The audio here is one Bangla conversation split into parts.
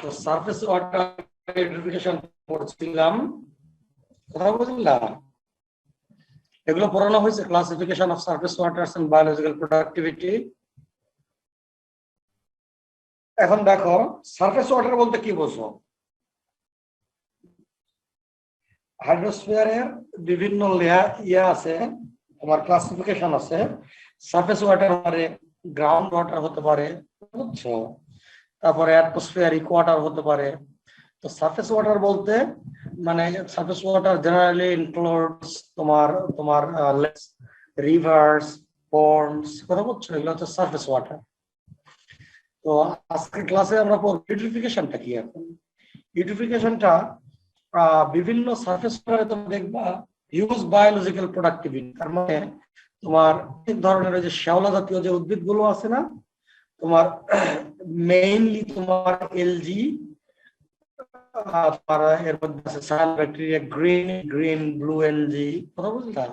তো সারফেস ওয়াটার ইউটিফিকেশন পড়ছিলাম, কথা বুঝলাম। এগুলো পড়ানো হয়েছে, classification of surface waters and biological productivity. এখন দেখো সারফেস ওয়াটার বলতে কি বোঝো? হাইড্রোস্ফিয়ারের বিভিন্ন লেয়ার আছে, তোমার ক্লাসিফিকেশন আছে। সারফেস ওয়াটার মানে গ্রাউন্ড ওয়াটার হতে পারে, বুঝছো? তারপরে অ্যাটমসফিয়ারিক ওয়াটার হতে পারে। তো সারফেস ওয়াটার বলতে মানে সারফেস ওয়াটার জেনারেলি ইনক্লুডস তোমার তোমার রিভার্স, পন্ডস, কথা বলছো, এগুলো হচ্ছে সারফেস ওয়াটার। তো আজকের ক্লাসে আমরা পড়ব ইউটিফিকেশনটা কি। এখন ইউটিফিকেশনটা বিভিন্ন সারফেস ওয়াটারে তুমি দেখবা হিউজ বায়োলজিক্যাল প্রোডাক্টিভিটি। তার মানে তোমার এক ধরনের যে শ্যাওলা জাতীয় যে উদ্ভিদগুলো আছে না, তোমার মেইনলি তোমার এলজি, এর মধ্যে আছে cyanobacteria, green blue algae, কথা বুঝলা?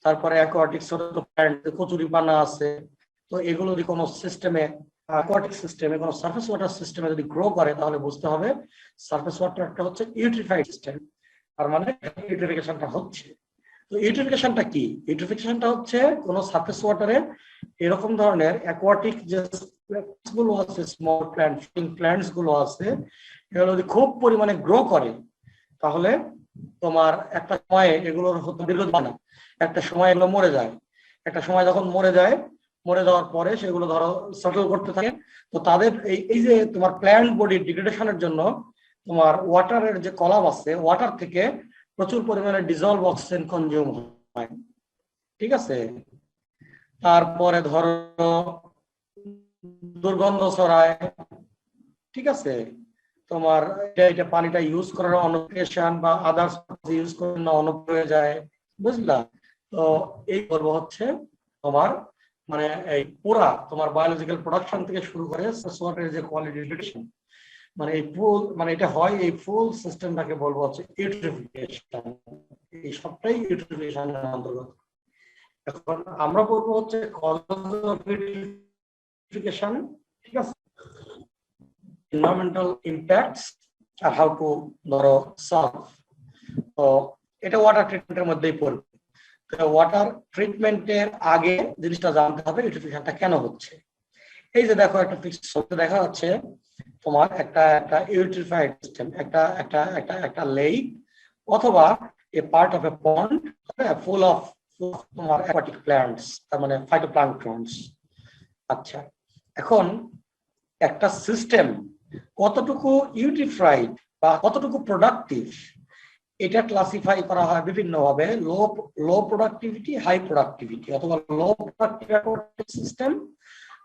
তারপরে অ্যাকোয়াটিক ছোট প্ল্যান্ট, কচুরিপানা আছে। তো এগুলো যদি কোনো সিস্টেমে, অ্যাকোয়াটিক সিস্টেমে, কোনো সারফেস ওয়াটার সিস্টেমে যদি গ্রো করে, তাহলে বুঝতে হবে সারফেস ওয়াটারটা হচ্ছে ইউট্রিফাইড সিস্টেম। তার মানে ইউট্রিফিকেশনটা হচ্ছে। তো ইউট্রিফিকেশনটা কি? ইউট্রিফিকেশনটা হচ্ছে কোনো সারফেস ওয়াটারে এরকম ধরনের অ্যাকোয়াটিক যে গুলো আছে, স্মল প্ল্যান্ট, প্ল্যান্টস গুলো আছে, এগুলো যদি খুব পরিমাণে গ্রো করে, তাহলে তোমার একটা সময়ে এগুলোর হতে দীর্ঘদিন না, একটা সময় এগুলো মরে যায়। একটা সময় যখন মরে যায়, মরে যাওয়ার পরে সেগুলো ধরো সেটেল করতে থাকে। তো তাদের এই যে তোমার প্ল্যান্ট বডি ডিগ্রেডেশনের জন্য তোমার ওয়াটারের যে কলাম আছে, ওয়াটার থেকে প্রচুর পরিমাণে ডিজলভ অক্সিজেন কনজিউম হয়, ঠিক আছে? তারপরে ধরো দুর্গন্ধ ছড়ায়, ঠিক আছে? তোমার এটা পানিটা ইউজ করার অনুপ্রেশন বা আদার্স ইউজ করার অনুপ্রয়োজন, বুঝলা? তো এই পর্ব হচ্ছে তোমার মানে এই পুরা তোমার বায়োলজিক্যাল প্রোডাকশন থেকে শুরু করে ওয়াটারের যে কোয়ালিটি, মানে এই ফুল, মানে এটা হয় এই ফুল সিস্টেমটাকে বলবো হচ্ছে ইউট্রিফিকেশন। এই সবটাই ইউট্রিফিকেশনের অন্তর্গত। এখন আমরা বলবো হচ্ছে কজ অফ ইউট্রিফিকেশন, ঠিক আছে? এনভায়রনমেন্টাল ইম্প্যাক্টস আর হাউ টু ধরো সলভ। তো এটা ওয়াটার ট্রিটমেন্টের মধ্যেই পড়বে। ওয়াটার ট্রিটমেন্টের আগে জিনিসটা জানতে হবে ইউট্রিফিকেশনটা কেন হচ্ছে। এই যে দেখো একটা পিকচার দেখা যাচ্ছে, তোমার একটা ইউট্রিফাইড সিস্টেম, একটা লেক অথবা a part of a pond full of তোমার অ্যাকোয়াটিক প্ল্যান্টস, তার মানে ফাইটোপ্ল্যাঙ্কটনস। আচ্ছা, এখন একটা সিস্টেম কতটুকু ইউট্রিফাইড বা কতটুকু প্রোডাক্টিভ, এটা ক্লাসিফাই করা হয় বিভিন্ন ভাবে। লো প্রোডাক্টিভিটি, হাই প্রোডাক্টিভিটি, অথবা low productive system,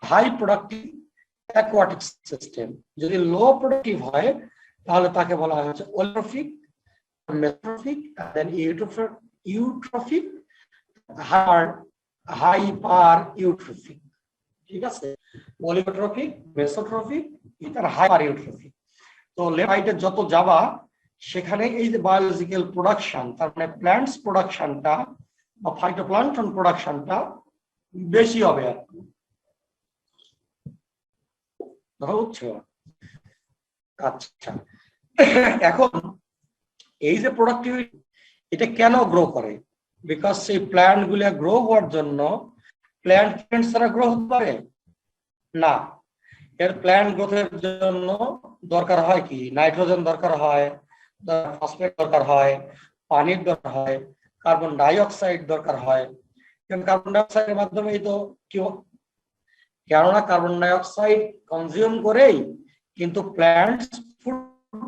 high productive aquatic system. যদি লো প্রোডাক্টিভ হয় তাহলে তাকে বলা হয় হচ্ছে ওলিগোট্রফিক, মেসোট্রফিক, দেন ইউট্রফিক, হাইপার ইউট্রফিক, ঠিক আছে? ওলিগোট্রফিক, মেসোট্রফিক, আর হাইপার ইউট্রফিক। তো লেফট যত যাবা সেখানে এই যে বায়োলজিক্যাল প্রোডাকশন, তার মানে প্ল্যান্টস প্রোডাকশনটা বা ফাইটোপ্ল্যাঙ্কটন প্রোডাকশনটা বেশি হবে আর কি, বুঝছো? আচ্ছা, এখন এই যে প্রোডাক্টিভিটি, এটা কেন গ্রো করে? বিকজ সেই প্ল্যান্ট গুলা গ্রো হওয়ার জন্য প্ল্যান্ট ছাড়া গ্রো হতে পারে না। এর প্ল্যান্ট গ্রোথের জন্য দরকার হয় কি? নাইট্রোজেন দরকার হয়, ফসফেট দরকার হয়, পানির দরকার হয়, কার্বন ডাই অক্সাইড দরকার হয়। কার্বন ডাই অক্সাইডের মাধ্যমেই তো কি, কেননা কার্বন ডাই অক্সাইড কনজিউম করেই কিন্তু প্ল্যান্টস ফুড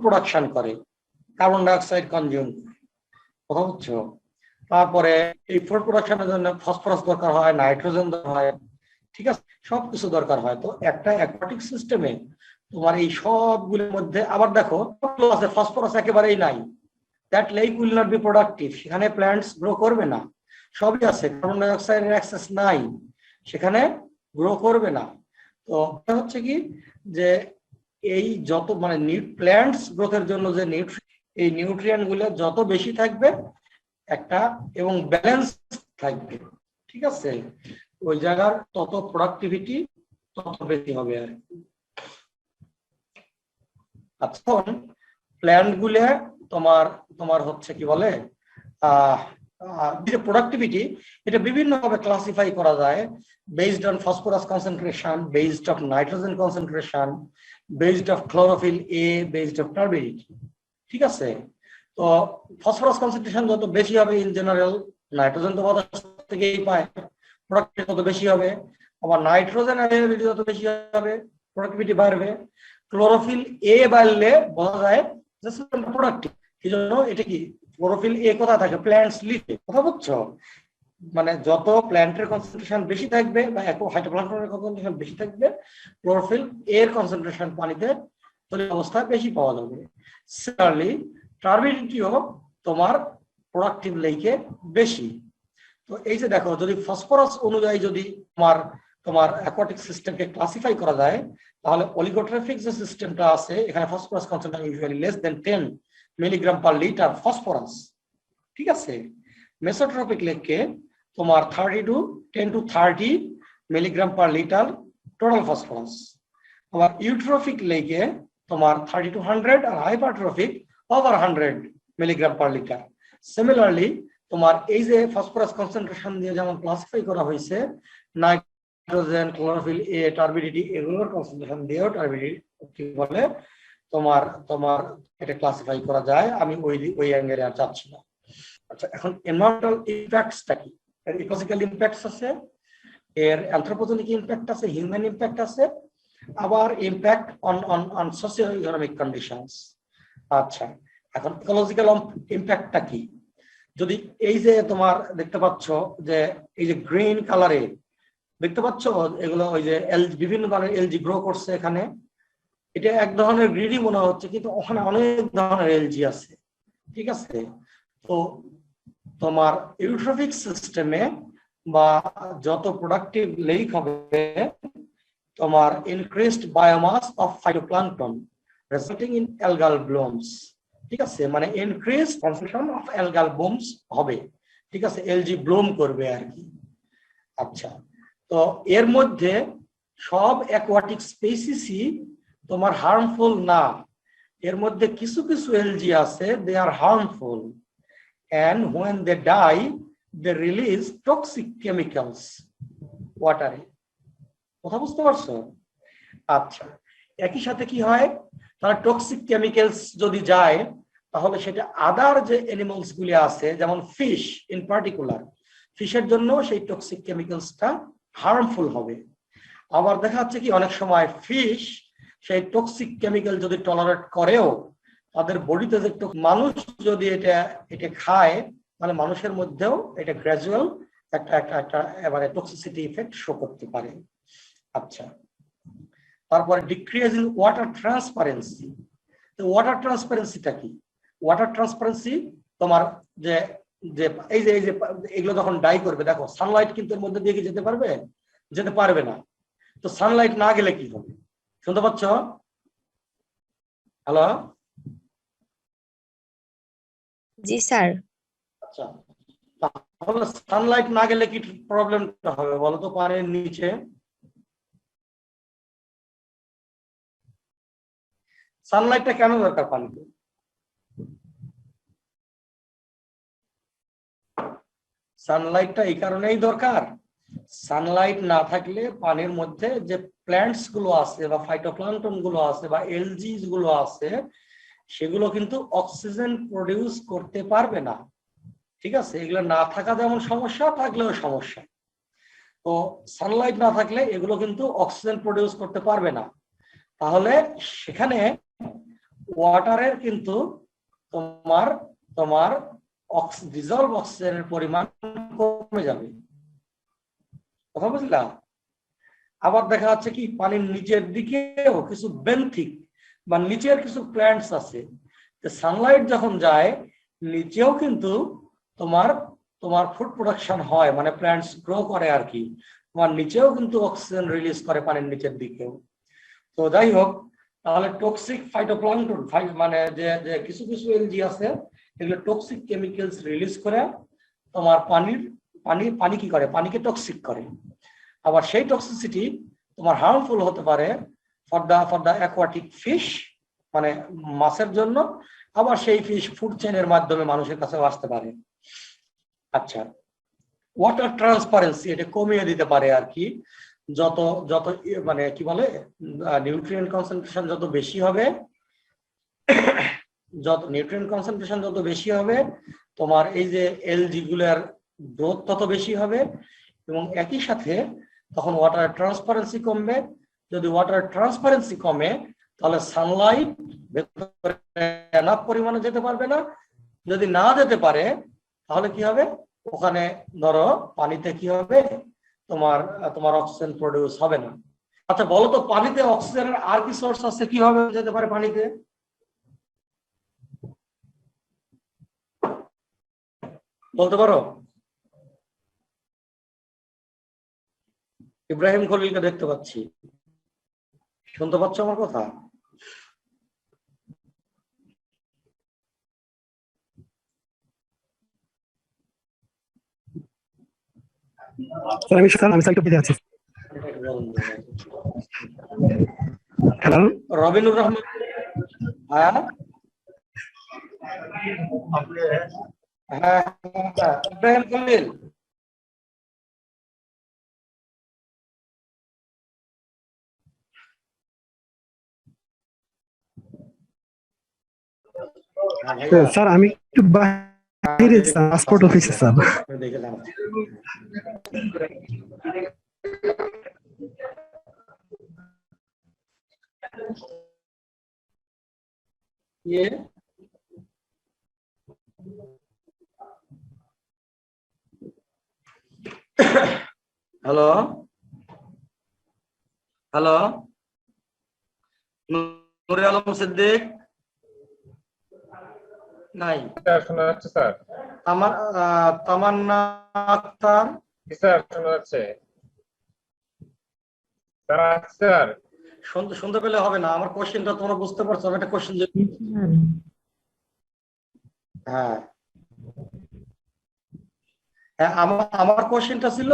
প্রোডাকশন করে, কার্বন ডাই অক্সাইড কনজিউম করে, কথা বুঝছো? তারপরে এই ফুড প্রোডাকশনের জন্য ফসফরাস দরকার হয়, নাইট্রোজেন দরকার হয়, ঠিক আছে? সবকিছু দরকার হয়। তো একটা অ্যাকোয়াটিক সিস্টেমে তোমার এই সবগুলোর মধ্যে আবার দেখো আছে ফসফরাস একেবারেই নাই, that lake will not be productive, সেখানে প্ল্যান্টস গ্রো করবে না। সবই আছে, কার্বন ডাই অক্সাইডের অ্যাক্সেস নাই, সেখানে গ্রো করবে না। তো হচ্ছে কি যে এই যত মানে প্ল্যান্টস গ্রোথের জন্য যে এই নিউট্রিয়েন্ট গুলো যত বেশি থাকবে একটা এবং ব্যালেন্স থাকবে, ঠিক আছে, ওই জায়গার তত প্রোডাক্টিভিটি তত বেশি হবে আর কি। এখন প্ল্যান্ট গুলো তোমার তোমার হচ্ছে কি বলে যে প্রোডাক্টিভিটি, এটা বিভিন্ন ভাবে ক্লাসিফাই করা যায় based on phosphorus concentration, based of nitrogen concentration, based of chlorophyll a, based of turbidity. ঠিক আছে, তো ফসফরাস কনসেন্ট্রেশন যত বেশি হবে ইন জেনারেল, নাইট্রোজেন তো বাতাস থেকেই পায়, প্রোডাক্টিভিটি তত বেশি হবে। আবার নাইট্রোজেন অ্যাভেলেবিলিটি যত বেশি হবে প্রোডাক্টিভিটি বাড়বে। ক্লোরোফিল এ বাড়লে বলা যায় যে সিস্টেমটা প্রোডাক্টিভ। এই জন্য এটা কি ক্লোরোফিল এ কোথায় থাকে? প্ল্যান্টস লিফে। কথা বুঝছো? মানে যত প্ল্যান্টের কনসেন্ট্রেশন বেশি থাকবে বা ফাইটোপ্ল্যাঙ্কটনের কনসেন্ট্রেশন বেশি থাকবে, ক্লোরোফিল এর কনসেন্ট্রেশন পানিতে তরল অবস্থায় বেশি পাওয়া যাবে। সিমিলারলি টারবিডিটিও তোমার প্রোডাক্টিভ লেকে বেশি। তো এই যে দেখো, যদি ফসফরাস অনুযায়ী যদি তোমার তোমার অ্যাকোয়াটিক সিস্টেমকে ক্লাসিফাই করা যায়, তাহলে অলিগোট্রফিক যে সিস্টেমটা আছে এখানে phosphorus concentration usually less than 10 milligram per litre phosphorus. ঠিক আছে, মেসোট্রপিক লেককে তোমার 10 to 30 milligram per litre total phosphorus. আবার ইউট্রোফিক লেকে তোমার 30 to 100, আর hypertrophic over 100 milligram per litre. Similarly তোমার এই যে ফসফরাস কনসেন্ট্রেশন দিয়ে যেমন ক্লাসিফাই করা হয়েছে, নাইট্রোজেন, ক্লোরোফিল এ, টারবিডিটি, এগুলোর কনসেন্ট্রেশন দিয়েও টারবিডিটি বলে তোমার তোমার এটা ক্লাসিফাই করা যায়। আমি ওই অ্যাঙ্গেলে আর যাচ্ছি না। আচ্ছা, এখন এনভায়রনমেন্টাল ইমপ্যাক্টসটা কি? এর ইকোলজিক্যাল ইমপ্যাক্টস আছে, এর অ্যানথ্রোপোজেনিক ইমপ্যাক্ট আছে, হিউম্যান ইমপ্যাক্ট আছে, আবার impact on socio economic conditions. আচ্ছা, এখন ইকোলজিক্যাল ইমপ্যাক্টটা কি? যদি এই যে তোমার দেখতে পাচ্ছ যে এই যে গ্রিন কালারে দেখতে পাচ্ছ এগুলো ওই যে বিভিন্ন ধরনের এলজি গ্রো করছে এখানে, এটা এক ধরনের গ্রিডি মনে হচ্ছে, কিন্তু ওখানে অনেক ধরনের এলজি আছে। ঠিক আছে, তো তোমার ইউট্রোফিক সিস্টেমে বা যত প্রোডাক্টিভ লেক হবে তোমার increased biomass of phytoplankton resulting in algal blooms. ঠিক আছে, মানে increase concentration of algal blooms হবে। ঠিক আছে, এলজি ব্লুম করবে আর কি। আচ্ছা, তো এর মধ্যে সব অ্যাকোয়াটিক স্পেসিসই তোমার হার্মফুল না, এর মধ্যে কিছু কিছু এলজি আছে দে আর harmful, and when they die they release toxic chemicals water. কথা বুঝতে পারছো? আচ্ছা, একই সাথে কি হয়, তারা টক্সিক কেমিক্যালস যদি যায় তাহলে সেটা আদার যে অ্যানিমালস গুলি আছে যেমন ফিশ ইন পার্টিকুলার, ফিশের জন্য সেই টক্সিক কেমিক্যালসটা হার্মফুল হবে। আবার দেখা যাচ্ছে কি অনেক সময় ফিশ সেই টক্সিক কেমিক্যাল যদি টলারেট করেও তাদের বডিতে যে মানুষ যদি এটা খায় মানে মানুষের মধ্যেও এটা গ্র্যাজুয়াল একটা এবারে টক্সিসিটি ইফেক্ট শো করতে পারে। আচ্ছা, তারপরে ডিক্রিজ ইন ওয়াটার ট্রান্সপারেন্সি। তো ওয়াটার ট্রান্সপারেন্সিটা কি? ওয়াটার ট্রান্সপারেন্সি তোমার যে যে এই যে এগুলো যখন ডাই করবে, দেখো সানলাইট কিন্তু এর মধ্যে দিয়ে কি যেতে পারবে? যেতে পারবে না। তো সানলাইট না গেলে কি হবে? শুনতে পাচ্ছ? হ্যালো? জি স্যার। আচ্ছা, তাহলে সানলাইট না গেলে কি প্রবলেমটা হবে বলো তো পানির নিচে? সানলাইটটা কেন দরকার পানিতে? সানলাইটটা এই কারণেই দরকার, সানলাইট না থাকলে পানির মধ্যে যে প্ল্যান্টস গুলো আছে বা ফাইটোপ্ল্যাঙ্কটন গুলো আছে বা এলজিস গুলো আছে সেগুলো কিন্তু অক্সিজেন প্রডিউস করতে পারবে না। ঠিক আছে, এগুলো না থাকা যেমন সমস্যা, থাকলেও সমস্যা। তো সানলাইট না থাকলে এগুলো কিন্তু অক্সিজেন প্রডিউস করতে পারবে না, তাহলে সেখানে ওয়াটারের কিন্তু তোমার তোমার ডিজলভ অক্সিজেনের পরিমাণ কমে যাবে। কথা বুঝলা? আবার দেখা যাচ্ছে কি পানির নিচের দিকেও কিছু বেন্থিক বা নিচের কিছু প্ল্যান্টস আছে, সানলাইট যখন যায় নিচেও কিন্তু তোমার তোমার ফুড প্রোডাকশন হয়, মানে প্ল্যান্টস গ্রো করে আর কি, তোমার নিচেও কিন্তু অক্সিজেন রিলিজ করে পানির নিচের দিকেও। তো যাই হোক, তাহলে টক্সিক ফাইটোপ্ল্যাঙ্কটন মানে যে কিছু কিছু এলজি আছে এগুলো টক্সিক কেমিক্যালস রিলিজ করে তোমার পানি কি করে? পানিকে টক্সিক করে। আবার সেই টক্সিসিটি তোমার হার্মফুল হতে পারে ফর দা অ্যাকোয়াটিক ফিশ মানে মাছের জন্য, আবার সেই ফিশ ফুড চেইনের মাধ্যমে মানুষের কাছে আসতে পারে। আচ্ছা, ওয়াটার ট্রান্সপারেন্সি এটা কমিয়ে দিতে পারে আর কি। যত যত মানে কি বলে নিউট্রিয়েন্ট কনসেন্ট্রেশন যত বেশি হবে, যত বেশি হবে, তোমার এই যে এলজি গুলার গ্রোথ তত বেশি হবে, এবং একই সাথে তখন ওয়াটার ট্রান্সপারেন্সি কমবে। যদি ওয়াটার ট্রান্সপারেন্সি কমে, তাহলে সানলাইট ভেতরে এনাফ পরিমাণে যেতে পারবে না। যদি না যেতে পারে, তাহলে কি হবে, ওখানে ধরো পানিতে কি হবে, তোমার তোমার অক্সিজেন প্রডিউস হবে না। আচ্ছা বলো তো, পানিতে অক্সিজেনের আর কি সোর্স আছে, কিভাবে যেতে পারে পানিতে? বলতে পারো? ইব্রাহিম খলিলকে দেখতে পাচ্ছি, শুনতে পাচ্ছ আমার কথা? আমি সাইটে পেয়ে আছি। হ্যালো, রবিনুর রহমান। হ্যাঁ হ্যাঁ, ইব্রাহিম খলিল। স্যার আমি একটু বাইরে পাসপোর্ট অফিসে স্যার। দেখে জানাচ্ছি। হ্যালো হ্যালো, নুরে আলম সিদ্দিক নাই? শোনা যাচ্ছে স্যার। তামান্না আক্তার? স্যার শোনা যাচ্ছে স্যার। শুনতে পেলে হবে না, আমার কোশ্চেনটা তোমরা বুঝতে পারছো? আমি একটা কোশ্চেন, হ্যাঁ হ্যাঁ, আমার কোশ্চেনটা ছিল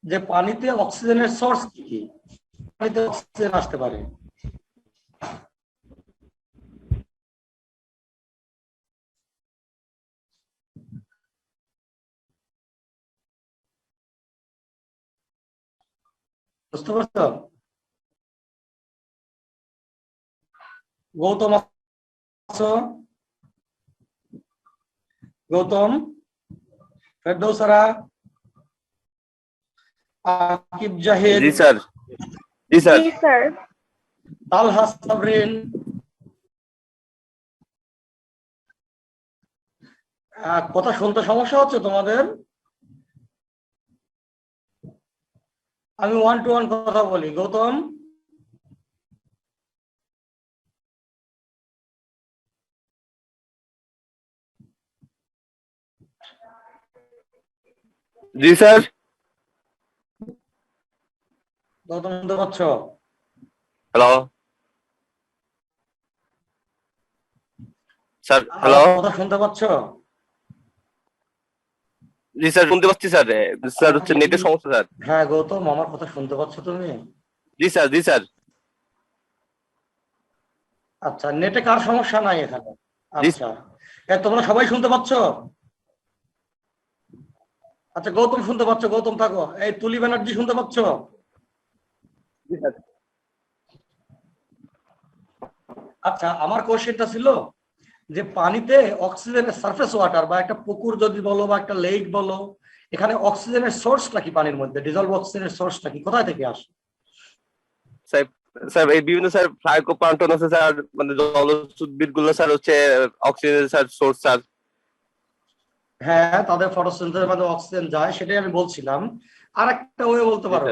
যে পানিতে অক্সিজেনের সোর্স কি কি, পানিতে অক্সিজেন আসতে পারে। বুঝতে পারছো? গৌতম আছো? গৌতম, ফেরদৌসারা, আকিব জাহিদ? জি স্যার। জি স্যার। জি স্যার। তালহা সাবরিন? কথা শুনতে সমস্যা হচ্ছে তোমাদের? আমি 1 to 1 কথা বলি। গৌতম, জি স্যার। গৌতম শুনতে পাচ্ছ? Hello sir. হ্যালো, আমার কথা শুনতে পাচ্ছ? জি স্যার শুনতে পাচ্ছি স্যার। স্যার হচ্ছে নেটের সমস্যা স্যার। হ্যাঁ গৌতম, আমার কথা শুনতে পাচ্ছ তুমি? জি স্যার। জি স্যার। আচ্ছা, নেটে কার সমস্যা নাই এখানে? জি। আচ্ছা, তোমরা সবাই শুনতে পাচ্ছ? আচ্ছা, গৌতম শুনতে পাচ্ছ? গৌতম থাকো। এই তুলি ব্যানার্জি শুনতে পাচ্ছ? জি স্যার। আচ্ছা, আমার কোশ্চেনটা ছিল যে পানিতে অক্সিজেনের সারফেস ওয়াটার বা একটা পুকুর যদি বলো বা একটা লেক বলো, এখানে অক্সিজেনের সোর্সটা কি? পানির মধ্যে ডিজলভ অক্সিজেনের সোর্সটা কি, কোথায় থেকে আসে? স্যার স্যার এই বিভিন্ন স্যার ফাইটোপ্লাঙ্কটন আছে স্যার, মানে জলজ উদ্ভিদ গুলো স্যার হচ্ছে অক্সিজেন স্যার সোর্স স্যার। হ্যাঁ, তাদের ফটোসিনথেসিসের মাধ্যমে অক্সিজেন যায়, সেটাই আমি বলছিলাম। আরেকটা ওয়ে বলতে পারো?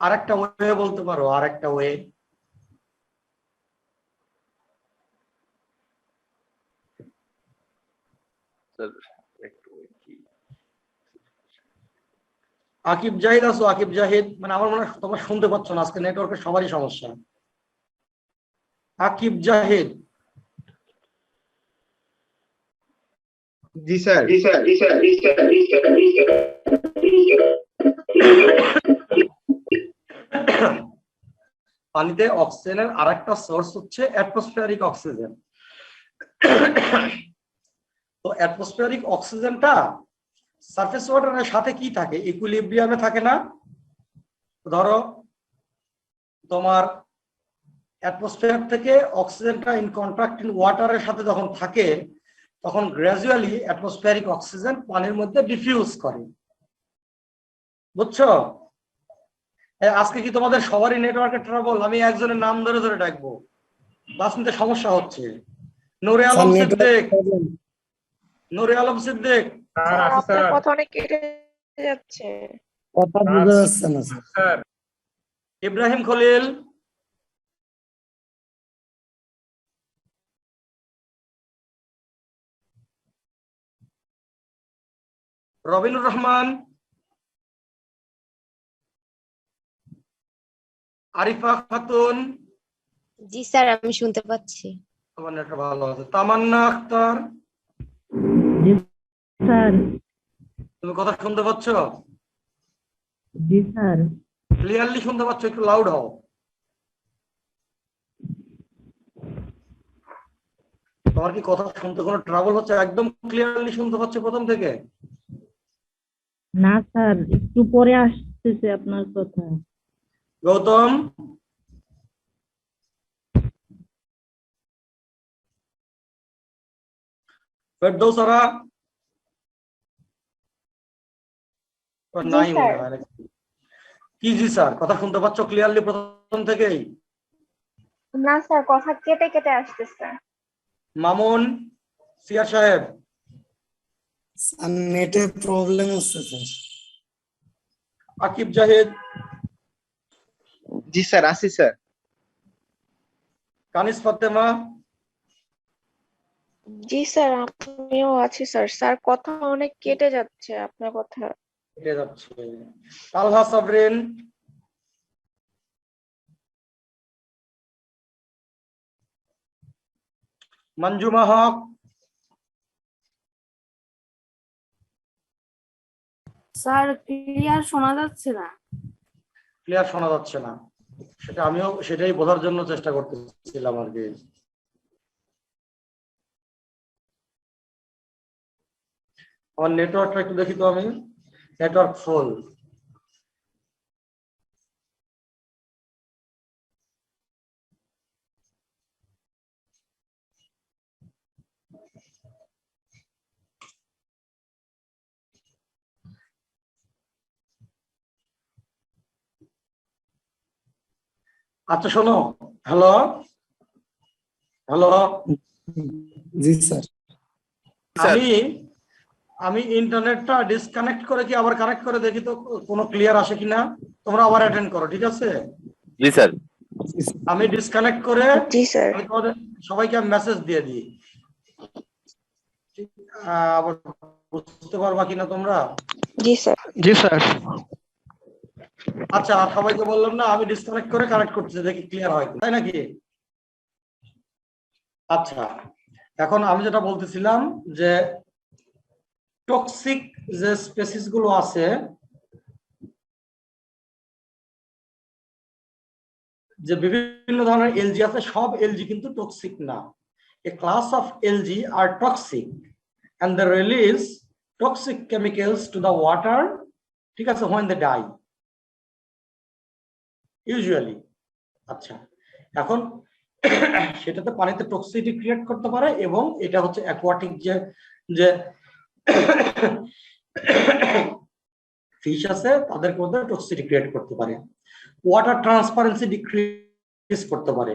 আরেকটা ওয়ে বলতে পারো? আরেকটা ওয়ে? আকিব জাহিদ আছো? আকিব জাহিদ, মানে আমার মনে হয় তোমরা শুনতে পাচ্ছ না, আজকে নেটওয়ার্কের সবারই সমস্যা। আকিব জাহিদ? জি স্যার। পানিতে অক্সিজেনের আরেকটা সোর্স হচ্ছে অ্যাটমসফিয়ারিক অক্সিজেন। তো অ্যাটমসফিয়ারিক অক্সিজেনটা সারফেস ওয়াটারের সাথে কি থাকে, ইকুইলিব্রিয়ামে থাকে না। ধরো তোমার অ্যাটমসফিয়ার থেকে অক্সিজেনটা ইন কন্ট্যাক্ট ইন ওয়াটারের সাথে যখন থাকে, তখন গ্র্যাজুয়ালি অ্যাটমসফিয়ারিক অক্সিজেন পানির মধ্যে ডিফিউজ করে। বুঝছো? আজকে কি তোমাদের সবারই নেটওয়ার্কের ট্রাবল? আমি একজনের নাম ধরে ধরে ডাকবো, ক্লাস নিতে সমস্যা হচ্ছে। নূরে আলম সিদ্দিক, নূরে আলম সিদ্দিক। স্যার আছে স্যার। কথা অনেক কেটে যাচ্ছে। কথা বোঝা যাচ্ছে না স্যার। স্যার ইব্রাহিম খলিল, রবিনুর রহমান, আরিফা খাতুন। জি স্যার, আমি শুনতে পাচ্ছি। তোমার নেটটা ভালো আছে। তামান্না আক্তার, জি স্যার। তুমি কথা শুনতে পাচ্ছ? জি স্যার। ক্লিয়ারলি শুনতে পাচ্ছ? একটু লাউড হও। তোমার কি কথা শুনতে কোনো ট্রাবল হচ্ছে? একদম ক্লিয়ারলি শুনতে পাচ্ছ প্রথম থেকে? না স্যার, একটু পরে আসতেছে আপনার কথা। গৌতম, ফেরদৌসারা, নাই মনে হয় নাকি? কি জি স্যার, কথা শুনতে পাচ্ছ ক্লিয়ারলি প্রথম থেকেই? না স্যার, কথা কেটে কেটে আসতেছে। মামুন, সিয়ার সাহেব, নেটের প্রবলেম হচ্ছে স্যার। আকিব জাহিদ, জি স্যার, আছি স্যার। কানিস ফাতেমা, জি স্যার, আমিও আছি স্যার। স্যার কথা অনেক কেটে যাচ্ছে আপনার কথা। কেটে যাচ্ছে। তালহা সাবরিন, মঞ্জুমা হক, স্যার ক্লিয়ার শোনা যাচ্ছে না। ক্লিয়ার শোনা যাচ্ছে না। সেটা আমিও সেটাই বোঝার জন্য চেষ্টা করতেছিলাম আর কি। আমার নেটওয়ার্কটা একটু দেখি তো, আমি নেটওয়ার্ক ফুল। আচ্ছা শোনো, হ্যালো হ্যালো, জি স্যার। আমি ইন্টারনেটটা ডিসকানেক্ট করে কি আবার কানেক্ট করে দেখি তো কোনো ক্লিয়ার আসে কিনা। তোমরা আবার অ্যাটেন্ড করো, ঠিক আছে? জি স্যার। আমি ডিসকানেক্ট করে জি স্যার। আমি তোমাদের সবাইকে মেসেজ দিয়ে দিই। আবার বুঝতে পারবা কিনা তোমরা? জি স্যার। জি স্যার। আচ্ছা, সবাইকে বললাম না, আমি ডিসকানেক্ট করে কানেক্ট করতেছি, দেখি ক্লিয়ার হয়, তাই নাকি? আচ্ছা, এখন আমি যেটা বলতেছিলাম যে টক্সিক যে স্পেসিস গুলো আছে, যে বিভিন্ন ধরনের এলজি আছে, সব এলজি কিন্তু টক্সিক না। এ ক্লাস অফ এলজি আর toxic and they release toxic chemicals to the water, ঠিক আছে, when they die usually। আচ্ছা, এখন সেটাতে পানিতে টক্সিসিটি ক্রিয়েট করতে পারে, এবং এটা হচ্ছে অ্যাকোয়াটিক যে ফিশ আছে তাদের মধ্যে টক্সিসিটি ক্রিয়েট করতে পারে। ওয়াটার ট্রান্সপারেন্সি ডিক্রিজ করতে পারে।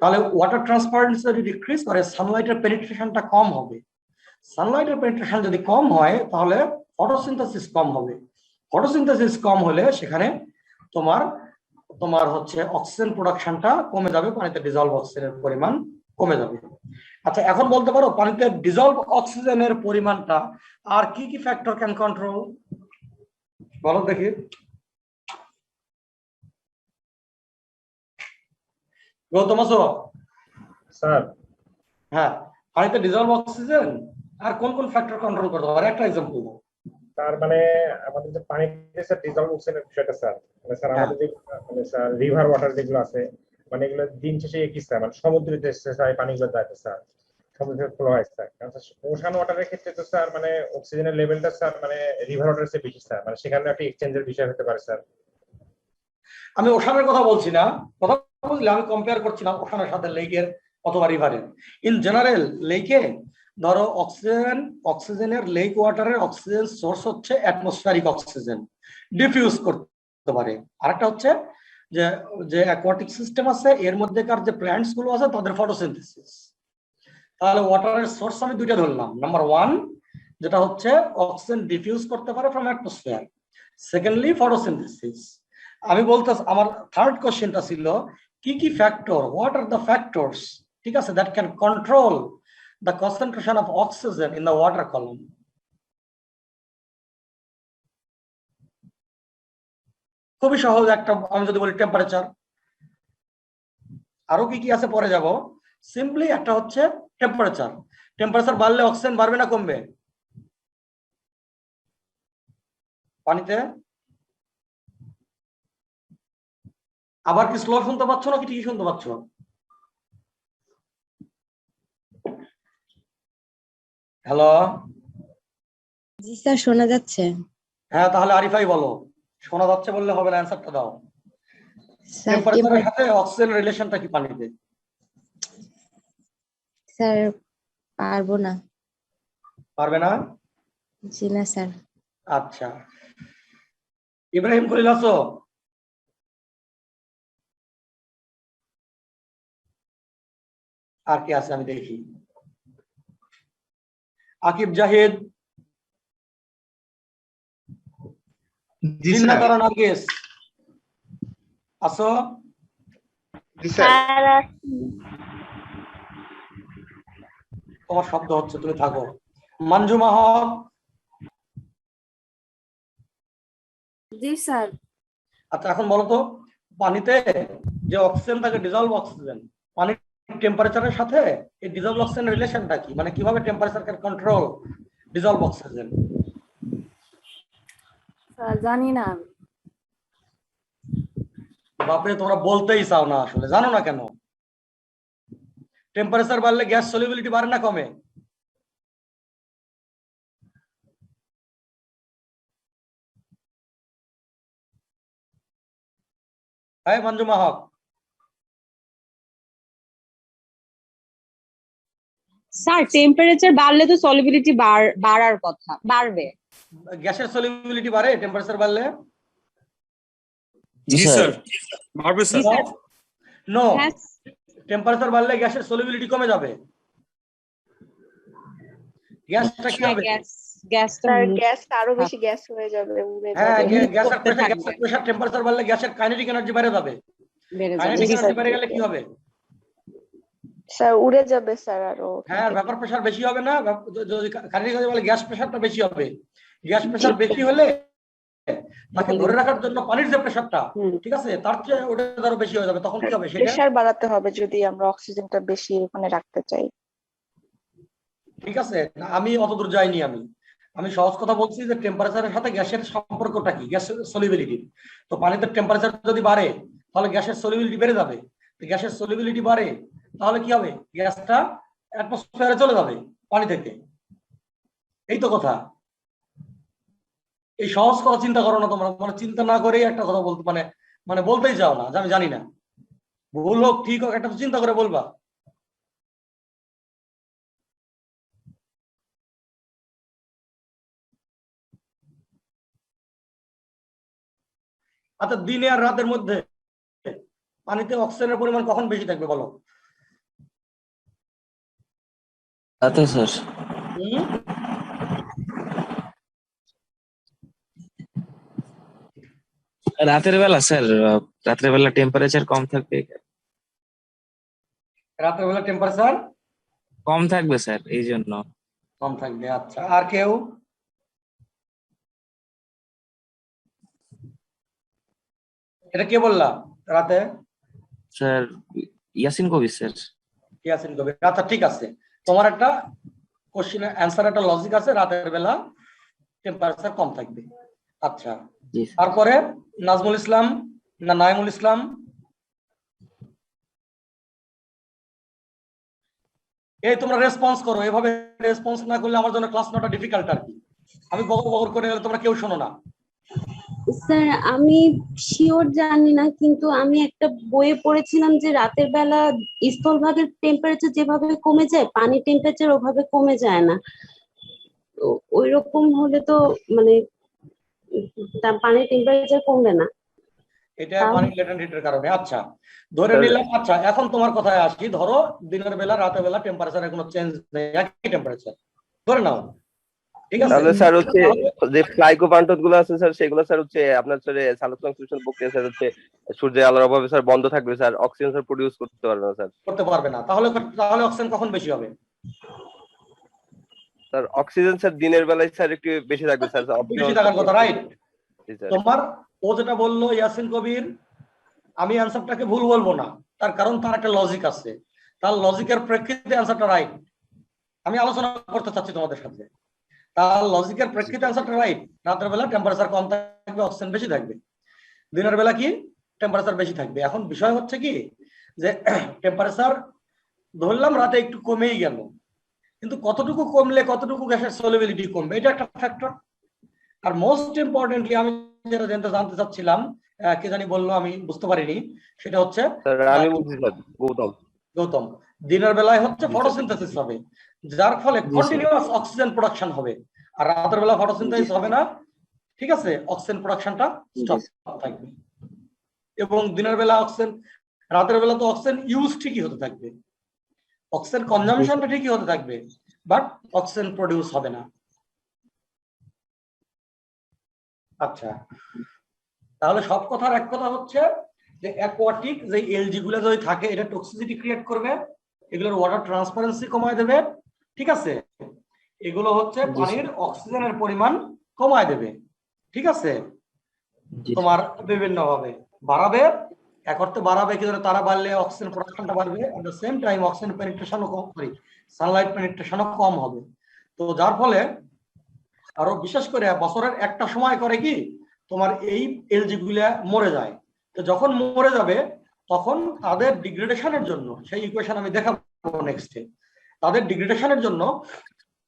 তাহলে ওয়াটার ট্রান্সপারেন্সি যদি ডিক্রিজ করে, সানলাইটের পেনিট্রেশনটা কম হবে। সানলাইটের পেনিট্রেশন যদি কম হয়, তাহলে ফটোসিনথেসিস কম হবে। ফটোসিনথেসিস কম হলে সেখানে তোমার হচ্ছে অক্সিজেন প্রোডাকশনটা কমে যাবে, পানিতে ডিজলভ অক্সিজেনের পরিমাণ কমে যাবে। আচ্ছা, এখন বলতে পারো পানিতে ডিজলভ অক্সিজেনের পরিমাণটা আর কি কি ফ্যাক্টর ক্যান কন্ট্রোল? বলো দেখি। গৌতম আছো? স্যার হ্যাঁ, পানিতে ডিজলভ অক্সিজেন আর কোন কোন ফ্যাক্টর কন্ট্রোল করতে পারে, একটা এক্সাম্পল দাও। তার মানে আমাদের যে পানিতে স্যার ডিজলভ অক্সিজেনের বিষয়টা স্যার, মানে স্যার আমাদের যে মানে স্যার রিভার ওয়াটার যেগুলো আছে, মানে এগুলো দিন শেষে একই স্যার, মানে সমুদ্রেতে স্যার পানিগুলো যাচ্ছে স্যার, সমুদ্রে ফ্লো হয় স্যার। কারণ ওশান ওয়াটারের ক্ষেত্রে তো স্যার মানে অক্সিজেনের লেভেলটা স্যার মানে রিভার ওয়াটারের চেয়ে বেশি স্যার, মানে সেখানে একটা এক্সচেঞ্জের বিষয় হতে পারে স্যার। আমি ওশানের কথা বলছি না, কথা বুঝলে আমি কম্পেয়ার করছি না ওশানের সাথে লেকের অথবা রিভারের। ইন জেনারেল লেকে ধরো অক্সিজেনের লেক ওয়াটারের অক্সিজেন সোর্স হচ্ছে অ্যাটমসফিয়ারিক অক্সিজেন, ডিফিউজ করতে পারে। আরেকটা হচ্ছে যে যে অ্যাকোয়াটিক সিস্টেম আছে এর মধ্যেকার যে প্ল্যান্টস গুলো আছে তাদের ফটোসিনথেসিস। তাহলে ওয়াটারের সোর্স আমি দুইটা ধরলাম, নাম্বার 1 যেটা হচ্ছে অক্সিজেন ডিফিউজ করতে পারে ফ্রম অ্যাটমসফিয়ার, সেকেন্ডলি ফটোসিনথেসিস। আমি বলতে আমার থার্ড কোশ্চেনটা ছিল কি কি factor, what are the factors, ঠিক আছে, that can control the concentration of oxygen in the water কলম। খুবই সহজ একটা, আমি যদি বলি টেম্পারেচার। আরো কি কি আছে পরে যাব, সিম্পলি একটা হচ্ছে টেম্পারেচার। টেম্পারেচার বাড়লে অক্সিজেন বাড়বে না কমবে পানিতে? আবার কি স্লো শুনতে পাচ্ছ না কি ঠিকই শুনতে পাচ্ছ? হ্যালো, জি স্যার শোনা যাচ্ছে। হ্যাঁ তাহলে আরিফাই বলো, শোনা যাচ্ছে বললে হবে না, অ্যান্সারটা দাও। স্যার টেম্পারেচারের সাথে অক্সিজেন রিলেশনটা কি পানিতে? স্যার পারবো না। পারবে না? জি না স্যার। আচ্ছা, ইব্রাহিম খলিল আছো? আর কি আছে আমি দেখি, আকিব জাহিদ, জি জিন্না স্যার। তারা নার্গিস আছো? জি স্যার। তোমার শব্দ হচ্ছে, তুমি থাকো। মঞ্জুমা হক, জি স্যার। আচ্ছা এখন বলো তো, পানিতে যে অক্সিজেন থাকে ডিজলভ অক্সিজেন, পানির টেম্পারেচারের সাথে এই ডিজলভ অক্সিজেন রিলেশনটা কি, মানে কিভাবে temperature can control dissolved oxygen? Sir জানি না আমি। বাপরে তোমরা বলতেই চাও না, আসলে জানো না কেন? টেম্পারেচার বাড়লে গ্যাস সলিবিলিটি বাড়ে না কমে? হ্যাঁ মঞ্জুমা হক, স্যার টেম্পারেচার বাড়লে তো সলিবিলিটি বাড়ার কথা, বাড়বে। গ্যাসের সলিবিলিটি বাড়ে টেম্পারেচার বাড়লে? জি স্যার, বাড়বে স্যার। নো, হ্যাঁ টেম্পারেচার বাড়লে গ্যাসের সলিবিলিটি কমে যাবে। গ্যাসটা কি হবে? গ্যাসটা স্যার গ্যাস আরো বেশি গ্যাস হয়ে যাবে, উড়ে হ্যাঁ, যাবে। গ্যাসের করতে থাকবে। প্রেসার টেম্পারেচার বাড়লে গ্যাসের কাইনেটিক এনার্জি বেড়ে যাবে। বেড়ে যাবে। কাইনেটিক জি এনার্জি স্যার। বেড়ে গেলে কি হবে? স্যার উড়ে যাবে স্যার আরো। হ্যাঁ, ভেপার প্রেসার বেশি হবে না? যদি কাইনেটিক এনার্জি বলে গ্যাস প্রেসারটা বেশি হবে। গ্যাস প্রেসার বেশি হলে তাকে ধরে রাখার জন্য পানির যে প্রেসারটা, ঠিক আছে, তার চেয়ে ওটা আরো বেশি হয়ে যাবে। তখন কি হবে সেটা? প্রেসার বাড়াতে হবে যদি আমরা অক্সিজেনটা বেশি ওখানে রাখতে চাই। ঠিক আছে, না, আমি অতদূর যাইনি। আমি সহজ কথা বলছি যে টেম্পারেচারের সাথে গ্যাসের সম্পর্কটা কি, গ্যাস সলিবিলিটি। তো পানিতে টেম্পারেচার যদি বাড়ে তাহলে গ্যাসের সলিবিলিটি বেড়ে যাবে। তো গ্যাসের সলিবিলিটি বাড়ে তাহলে কি হবে? গ্যাসটা অ্যাটমসফিয়ারে চলে যাবে পানি থেকে। এই তো কথা। এই সহজ কথা চিন্তা করো না তোমরা, মানে চিন্তা না করেই একটা কথা বলতে মানে বলতেই চাও না যে আমি জানি না। ভুল হোক ঠিক হোক একটা চিন্তা করে বলবা। আচ্ছা, দিনে আর রাতের মধ্যে পানিতে অক্সিজেনের পরিমাণ কখন বেশি থাকবে বলো? রাতে স্যার। রাতের বেলা স্যার, রাতের বেলা টেম্পারেচার কম থাকবে। রাতের বেলা টেম্পারেচার কম থাকবে স্যার, এই জন্য। কম থাকবে। আচ্ছা, আর কেউ? এটা কে বললা রাতে? স্যার ইয়াসিন কবির স্যার। ইয়াসিন কবির। আচ্ছা ঠিক আছে, তোমার একটা কোশ্চেন অ্যান্সার একটা লজিক আছে, রাতের বেলা টেম্পারেচার কম থাকবে। আচ্ছা, জি। তারপরে নাজমুল ইসলাম না নাইমুল ইসলাম? এই তোমরা রেসপন্স করো, এভাবে রেসপন্স না করলে আমার জন্য ক্লাস নেওয়াটা ডিফিকাল্ট আর কি। আমি বগর বগর করে গেলে তোমরা কেউ শোনো না। স্যার আমি শিওর জানি না, কিন্তু আমি একটা বইয়ে পড়েছিলাম যে রাতের বেলা স্থলভাগের টেম্পারেচার যেভাবে কমে যায়, পানির টেম্পারেচার ওভাবে কমে যায় না। তো ওই রকম হলে তো মানে পানির টেম্পারেচার কমবে না। এটা পানির লেটেন্ট হিটের কারণে। আচ্ছা ধরে নিলাম, আচ্ছা এখন তোমার কথায় আসি, ধরো দিনের বেলা রাতের বেলা টেম্পারেচারে কোনো চেঞ্জ নেই, একই টেম্পারেচার ধরে নাও, ঠিক আছে? তাহলে স্যার হচ্ছে যে ফ্লাইকোপ্লাঙ্কটন গুলো আছে স্যার, সেগুলো স্যার হচ্ছে আপনার স্যার সালোকসংশ্লেষণ প্রক্রিয়া স্যার হচ্ছে সূর্যের আলোর অভাবে স্যার বন্ধ থাকবে স্যার, অক্সিজেন স্যার প্রডিউস করতে পারবে না স্যার। করতে পারবে না, তাহলে তাহলে অক্সিজেন কখন বেশি হবে? স্যার অক্সিজেন স্যার দিনের বেলায় স্যার একটু বেশি থাকবে স্যার। বেশি থাকার কথা, রাইট? জি স্যার। তোমার ও যেটা বললো ইয়াসিন কবির, আমি অ্যান্সারটাকে ভুল বলবো না, তার কারণ তার একটা লজিক আছে, তার লজিকের প্রেক্ষিতে অ্যান্সারটা রাইট। আমি আলোচনা করতে চাচ্ছি তোমাদের সাথে, তার লজিকের প্রেক্ষিতে অ্যান্সারটা রাইট। রাতের বেলা টেম্পারেচার কম থাকবে, অক্সিজেন বেশি থাকবে, দিনের বেলা কি টেম্পারেচার বেশি থাকবে। এখন বিষয় হচ্ছে কি যে টেম্পারেচার ধরলাম রাতে একটু কমেই গেল, কিন্তু কতটুকু কমলে কতটুকু গ্যাসের সলিবিলিটি কমবে, এটা একটা ফ্যাক্টর। আর মোস্ট ইম্পর্টেন্টলি আমি যেটা জানতে চাচ্ছিলাম, কে জানি বললো আমি বুঝতে পারিনি, সেটা হচ্ছে আমি বলছি স্যার গৌতম, দিনের বেলায় হচ্ছে ফটোসিনথেসিস হবে, যার ফলে কন্টিনিউয়াস অক্সিজেন প্রোডাকশন হবে, আর রাতের বেলা ফটোসিনথেসিস হবে না, ঠিক আছে? অক্সিজেন প্রোডাকশনটা স্টপ থাকবে। এবং দিনের বেলা অক্সিজেন, রাতের বেলা তো অক্সিজেন ইউজ ঠিকই হতে থাকবে, অক্সিজেন কনজাম্পশনটা ঠিকই হতে থাকবে, বাট অক্সিজেন প্রডিউস হবে না। আচ্ছা, তাহলে সব কথার এক কথা হচ্ছে যে অ্যাকোয়াটিক যে এলজি গুলো যদি থাকে, এটা টক্সিসিটি ক্রিয়েট করবে, এগুলোর ওয়াটার ট্রান্সপারেন্সি কমায় দেবে, ঠিক আছে? এগুলো হচ্ছে পানির অক্সিজেনের পরিমাণ কমায় দেবে, ঠিক আছে? তোমার বিভিন্ন ভাবে বাড়াবে, এক অর্থে বাড়াবে কি ধরে, তারা বাড়লে অক্সিজেন প্রোডাকশনটা বাড়বে, at the same time oxygen পেনিট্রেশনও কম, সানলাইট পেনিট্রেশনও কম হবে। তো যার ফলে আরো বিশেষ করে বছরের একটা সময় করে কি তোমার এই এলজি গুলা মরে যায়। তো যখন মরে যাবে তখন তাদের ডিগ্রেডেশনের জন্য, সেই ইকুয়েশন আমি দেখাবো নেক্সটে, তাদের ডিগ্রেডেশনের জন্য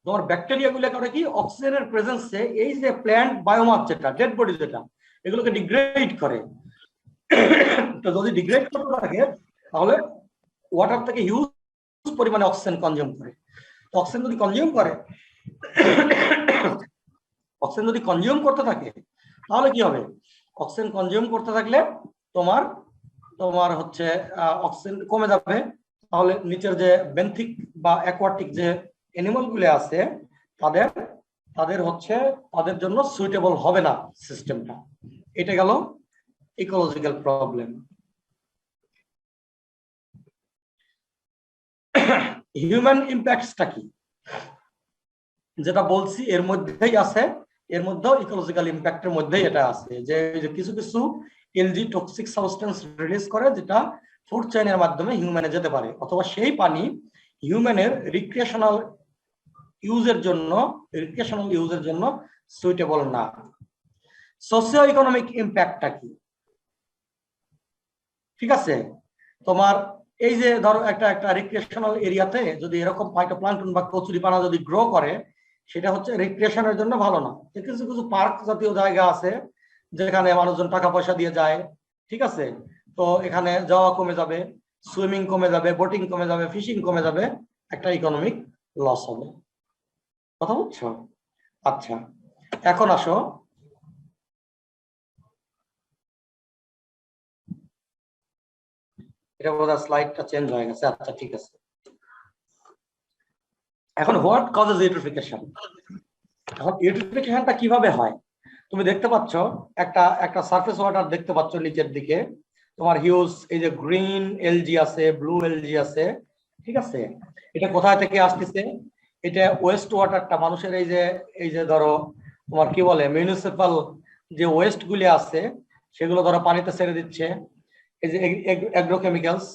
তোমার ব্যাকটেরিয়া গুলো করে কি অক্সিজেনের প্রেজেন্সে এই যে প্ল্যান্ট বায়োমাস যেটা ডেড বডি যেটা, এগুলোকে ডিগ্রেড করে। তো যদি ডিগ্রেড করতে থাকে তাহলে ওয়াটার থেকে হিউজ পরিমাণে অক্সিজেন কনজিউম করে। অক্সিজেন যদি কনজিউম করে, অক্সিজেন যদি কনজিউম করতে থাকে তাহলে কি হবে? অক্সিজেন কনজিউম করতে থাকলে তোমার তোমার হচ্ছে অক্সিজেন কমে যাবে, তাহলে নিচের যে বেন্থিক বা অ্যাকোয়াটিক যে অ্যানিমাল গুলো আছে তাদের তাদের হচ্ছে তাদের জন্য সুইটেবল হবে না সিস্টেমটা। এটা গেল ইকোলজিক্যাল প্রবলেম। হিউম্যান ইম্প্যাক্টসটা কি যেটা বলছি এর মধ্যেই আছে, এর মধ্যেও ইকোলজিক্যাল ইম্প্যাক্টের মধ্যেই এটা আছে, যে কিছু কিছু এলজি টক্সিক সাবস্টেন্স রিলিজ করে যেটা ফুড চেইনের মাধ্যমে হিউম্যানে যেতে পারে, অথবা সেই পানি হিউম্যানের রিক্রিয়েশনাল ইউজের জন্য সুইটেবল না। সোশিও ইকোনমিক ইম্প্যাক্টটা কি? ঠিক আছে, তোমার এই যে ধরো একটা রিক্রিয়েশনাল এরিয়াতে যদি এরকম ফাইটোপ্লাঙ্কটন বা কচুরিপানা যদি গ্রো করে, সেটা হচ্ছে রিক্রিয়েশনের জন্য ভালো না। কিছু কিছু পার্ক জাতীয় জায়গা আছে যেখানে মানুষজন টাকা পয়সা দিয়ে যায়, ঠিক আছে? তো এখানে যাওয়া কমে যাবে, সুইমিং কমে যাবে, বোটিং কমে যাবে, ফিশিং কমে যাবে, একটা ইকোনমিক লস হবে। কথা বুঝছো? আচ্ছা, এখন আসো এটা বোধহয় স্লাইডটা চেঞ্জ হয়ে গেছে। আচ্ছা ঠিক আছে, এখন হোয়াট কজেস ইউট্রিফিকেশন। এখন ইউট্রিফিকেশনটা কিভাবে হয়? তুমি দেখতে পাচ্ছ একটা সারফেস ওয়াটার দেখতে পাচ্ছ নিচের দিকে, তোমার হিউজ এই যে গ্রিন এলজি আছে, ব্লু এলজি আছে, ঠিক আছে? এটা কোথায় থেকে আসতেছে? এটা ওয়েস্ট ওয়াটারটা মানুষের এই যে ধরো তোমার কি বলে মিউনিসিপাল যে ওয়েস্ট গুলি আছে সেগুলো ধরো পানিতে ছেড়ে দিচ্ছে, এই যে অ্যাগ্রোকেমিক্যালস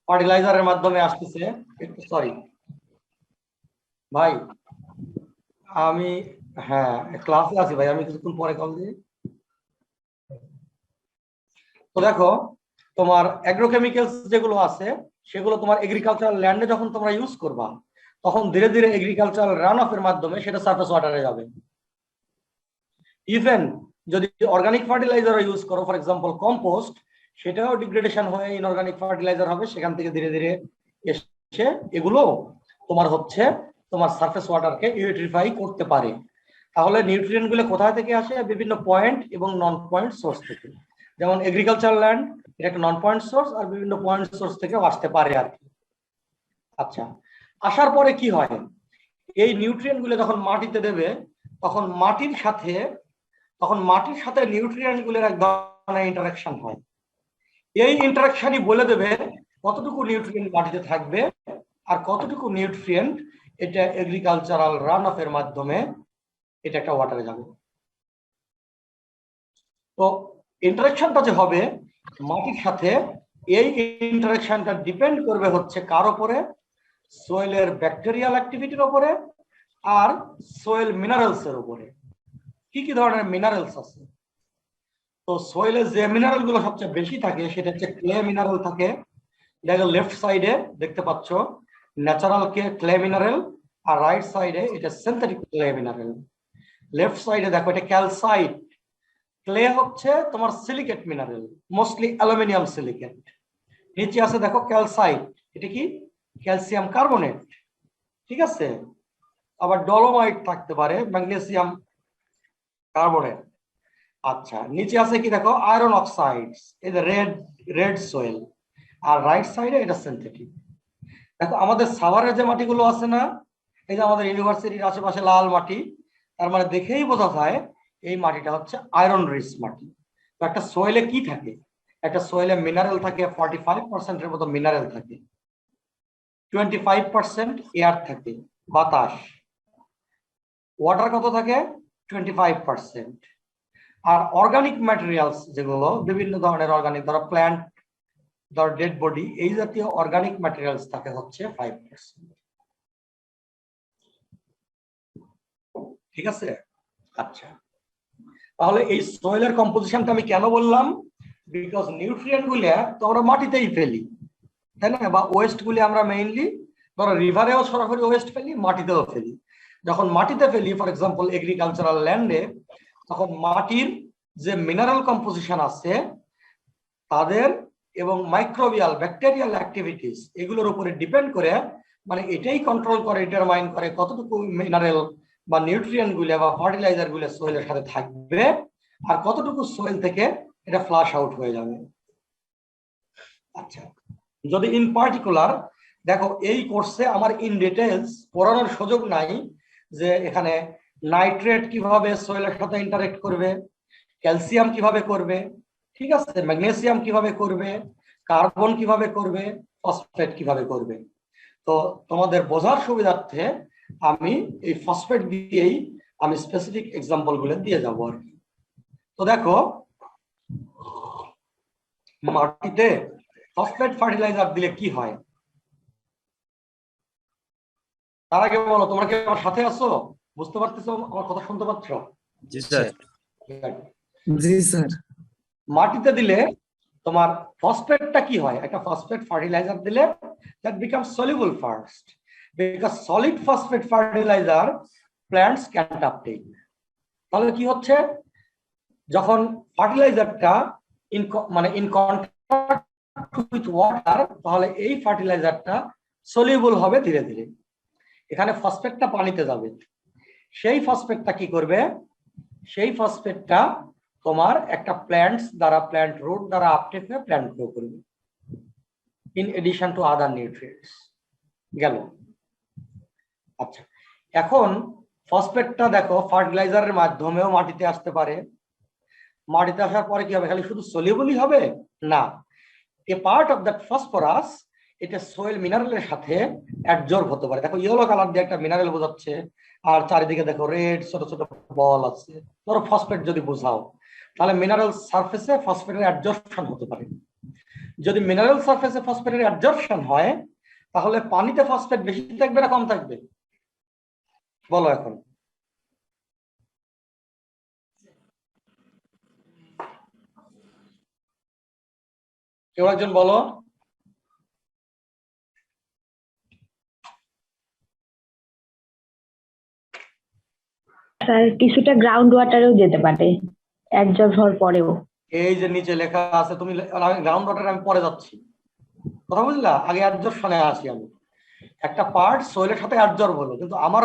ফার্টিলাইজারের মাধ্যমে আসতেছে। একটু সরি ভাই, আমি হ্যাঁ ক্লাসে আছি ভাই, আমি কিছুক্ষণ পরে কল দিই। তো দেখো তোমার অ্যাগ্রোকেমিক্যালস যেগুলো আছে সেগুলো তোমার এগ্রিকালচারাল ল্যান্ডে যখন তোমরা ইউজ করবা, তখন ধীরে ধীরে এগ্রিকালচারাল রান অফ এর মাধ্যমে সেটা সারফেস ওয়াটারে যাবে। ইভেন যদি অর্গানিক ফার্টিলাইজার ইউজ করো, ফর এক্সাম্পল কম্পোস্ট, সেটাও ডিগ্রেডেশন হয়ে ইনঅর্গানিক ফার্টিলাইজার হবে, সেখান থেকে ধীরে ধীরে এসে এগুলো তোমার হচ্ছে তোমার সারফেস ওয়াটারকে ইউটিলিফাই করতে পারে। তাহলে নিউট্রিয়েন্ট গুলো কোথায় থেকে আসে? বিভিন্ন পয়েন্ট এবং নন পয়েন্ট সোর্স থেকে। যেমন এগ্রিকালচার ল্যান্ড, এটা একটা নন পয়েন্ট সোর্স, আর বিভিন্ন পয়েন্ট সোর্স থেকেও আসতে পারে আর কি। আচ্ছা, আসার পরে কি হয়? এই নিউট্রিয়েন্ট গুলো যখন মাটিতে দেবে, তখন মাটির সাথে নিউট্রিয়েন্ট গুলোর এক ধরনের ইন্টারাকশন হয়। এই ইন্টারাকশনই বলে দেবে কতটুকু নিউট্রিয়েন্ট মাটিতে থাকবে আর কতটুকু নিউট্রিয়েন্ট এটা এগ্রিকালচারাল রান অফ এর মাধ্যমে এটা একটা ওয়াটারে যাবে। তো ইন্টারাকশনটা যে হবে মাটির সাথে, এই ইন্টারাকশনটা ডিপেন্ড করবে হচ্ছে কার উপরে? সোয়েলের ব্যাকটেরিয়াল অ্যাক্টিভিটির উপরে আর সোয়েল মিনারেলস এর উপরে। কি কি ধরনের মিনারেলস আছে? তো সোয়েলে যে মিনারেল গুলো সবচেয়ে বেশি থাকে সেটা হচ্ছে ক্লে মিনারেল থাকে। দেখো লেফট সাইডে দেখতে পাচ্ছ ন্যাচারাল ক্লে মিনারেল, আর রাইট সাইডে এটা সিনথেটিক ক্লে মিনারেল। লেফট সাইডে দেখো এটা ক্যালসাইট। ক্লে হচ্ছে তোমার silicate mineral, mostly aluminium silicate. নিচে আছে দেখো ক্যালসাইট, এটা কি? ক্যালসিয়াম কার্বনেট, ঠিক আছে। আবার ডলোমাইট থাকতে পারে, ম্যাগনেসিয়াম কার্বনেট। আচ্ছা, নিচে আছে কি দেখো আয়রন অক্সাইডস, এই যে রেড সোয়েল। আর রাইট সাইডে এটা সিনথেটিক। দেখো আমাদের সাভারের যে মাটিগুলো আছে না, এই যে আমাদের ইউনিভার্সিটির আশেপাশে লাল মাটি, তার মানে দেখেই বোঝা যায় এই মাটিটা হচ্ছে আয়রন রিচ মাটি। তো একটা সোয়েলে কি থাকে? একটা সোয়েলে মিনারেল থাকে 45% মতো মিনারেল থাকে, 25% এয়ার থাকে, বাতাস। ওয়াটার কত থাকে? 25%। আর অর্গানিক ম্যাটেরিয়ালস যেগুলো বিভিন্ন ধরনের অর্গানিক, ধরো প্ল্যান্ট, ধরো ডেড বডি, এই জাতীয় অর্গানিক ম্যাটেরিয়ালস থাকে হচ্ছে 5%। ঠিক আছে? আচ্ছা, তাহলে এই সয়েলের কম্পোজিশনটা আমি কেন বললাম? বিকজ নিউট্রিয়েন্ট গুলো তো আমরা মাটিতেই ফেলি, তাই না? বা ওয়েস্ট গুলি আমরা মেইনলি ধরো রিভারেও সরাসরি ওয়েস্ট ফেলি, মাটিতেও ফেলি। যখন মাটিতে ফেলি, ফর এক্সাম্পল এগ্রিকালচারাল ল্যান্ডে, তখন মাটির যে মিনারেল কম্পোজিশন আছে তাদের এবং মাইক্রোবিয়াল ব্যাকটেরিয়াল অ্যাক্টিভিটিস এগুলোর উপরে ডিপেন্ড করে, মানে এটাই কন্ট্রোল করে, ডিটারমাইন করে কতটুকু মিনারেল বা নিউট্রিয়েন্ট গুলো বা ফার্টিলাইজার গুলো সোয়েলের সাথে থাকবে আর কতটুকু সোয়েল থেকে এটা ফ্লাশ আউট হয়ে যাবে। আচ্ছা, যদি ইন পার্টিকুলার দেখো এই কোর্সে আমার ইন ডিটেলস পড়ানোর সুযোগ নাই যে এখানে নাইট্রেট কিভাবে সোয়েলের সাথে ইন্টারেক্ট করবে, ক্যালসিয়াম কিভাবে করবে, ঠিক আছে, ম্যাগনেসিয়াম কিভাবে করবে, কার্বন কিভাবে করবে, ফসফেট কিভাবে করবে। তো তোমাদের বোঝার সুবিধার্থে আমি এই ফসফেট দিয়েই আমি স্পেসিফিক এক্সাম্পল গুলো দিয়ে যাবো আর কি। তো দেখো মাটিতে ফসফেট ফার্টিলাইজার দিলে কি হয় তার আগে বলো, তোমরা কি আমার সাথে আছো? বুঝতে পারতেছো? আমার কথা শুনতে পাচ্ছ? জি স্যার। জি স্যার। মাটিতে দিলে তোমার ফসফেটটা কি হয়? একটা ফসফেট ফার্টিলাইজার দিলে that becomes soluble first, because solid phosphate fertiliser plants cannot uptake. তাহলে কি হচ্ছে? যখন ফার্টিলাইজারটা ইন কন্ট্যাক্ট উইথ ওয়াটার, তাহলে এই ফার্টিলাইজারটা সলিউবল হবে ধীরে ধীরে। এখানে ফসফেটটা পানিতে যাবে, সেই ফসফেটটা কি করবে? সেই ফসফেটটা তোমার একটা প্ল্যান্টস দ্বারা, প্ল্যান্ট রুট দ্বারা আপটেক হয়ে প্ল্যান্ট গ্রো করবে, in addition to other nutrients. গেল। আচ্ছা, এখন ফসফেটটা দেখো ফার্টিলাইজারের মাধ্যমেও মাটিতে আসতে পারে। মাটিতে আসার পরে কি হবে? খালি শুধু সলিউবলই হবে না, এ পার্ট অফ দ্যাট ফসফরাস এটা সোয়েল মিনারেলের সাথে অ্যাডজর্ব হতে পারে। দেখো ইয়েলো কালার দিয়ে একটা মিনারেল বোঝাচ্ছে, আর চারিদিকে দেখো রেড ছোট ছোট বল আছে। ধরো ফসফেট যদি বোঝাও, তাহলে মিনারেল সারফেসে ফসফেটের অ্যাডজর্পশন হতে পারে। যদি মিনারেল সারফেসে ফসফেটের অ্যাডজর্পশন হয়, তাহলে পানিতে ফসফেট বেশি থাকবে না কম থাকবে? বলো এখন। কেউ একজন বলো। স্যার কিছুটা গ্রাউন্ড ওয়াটারেও যেতে পারে অ্যাবজর্ব হওয়ার পরেও। এই যে নিচে লেখা আছে, তুমি গ্রাউন্ড ওয়াটার আমি পরে যাচ্ছি, কথা বুঝলা? আগে অ্যাবজর্পশনে আসি আমি। একটা পার্ট সোয়েলের সাথে অ্যাবজর্ব হলো, কিন্তু আমার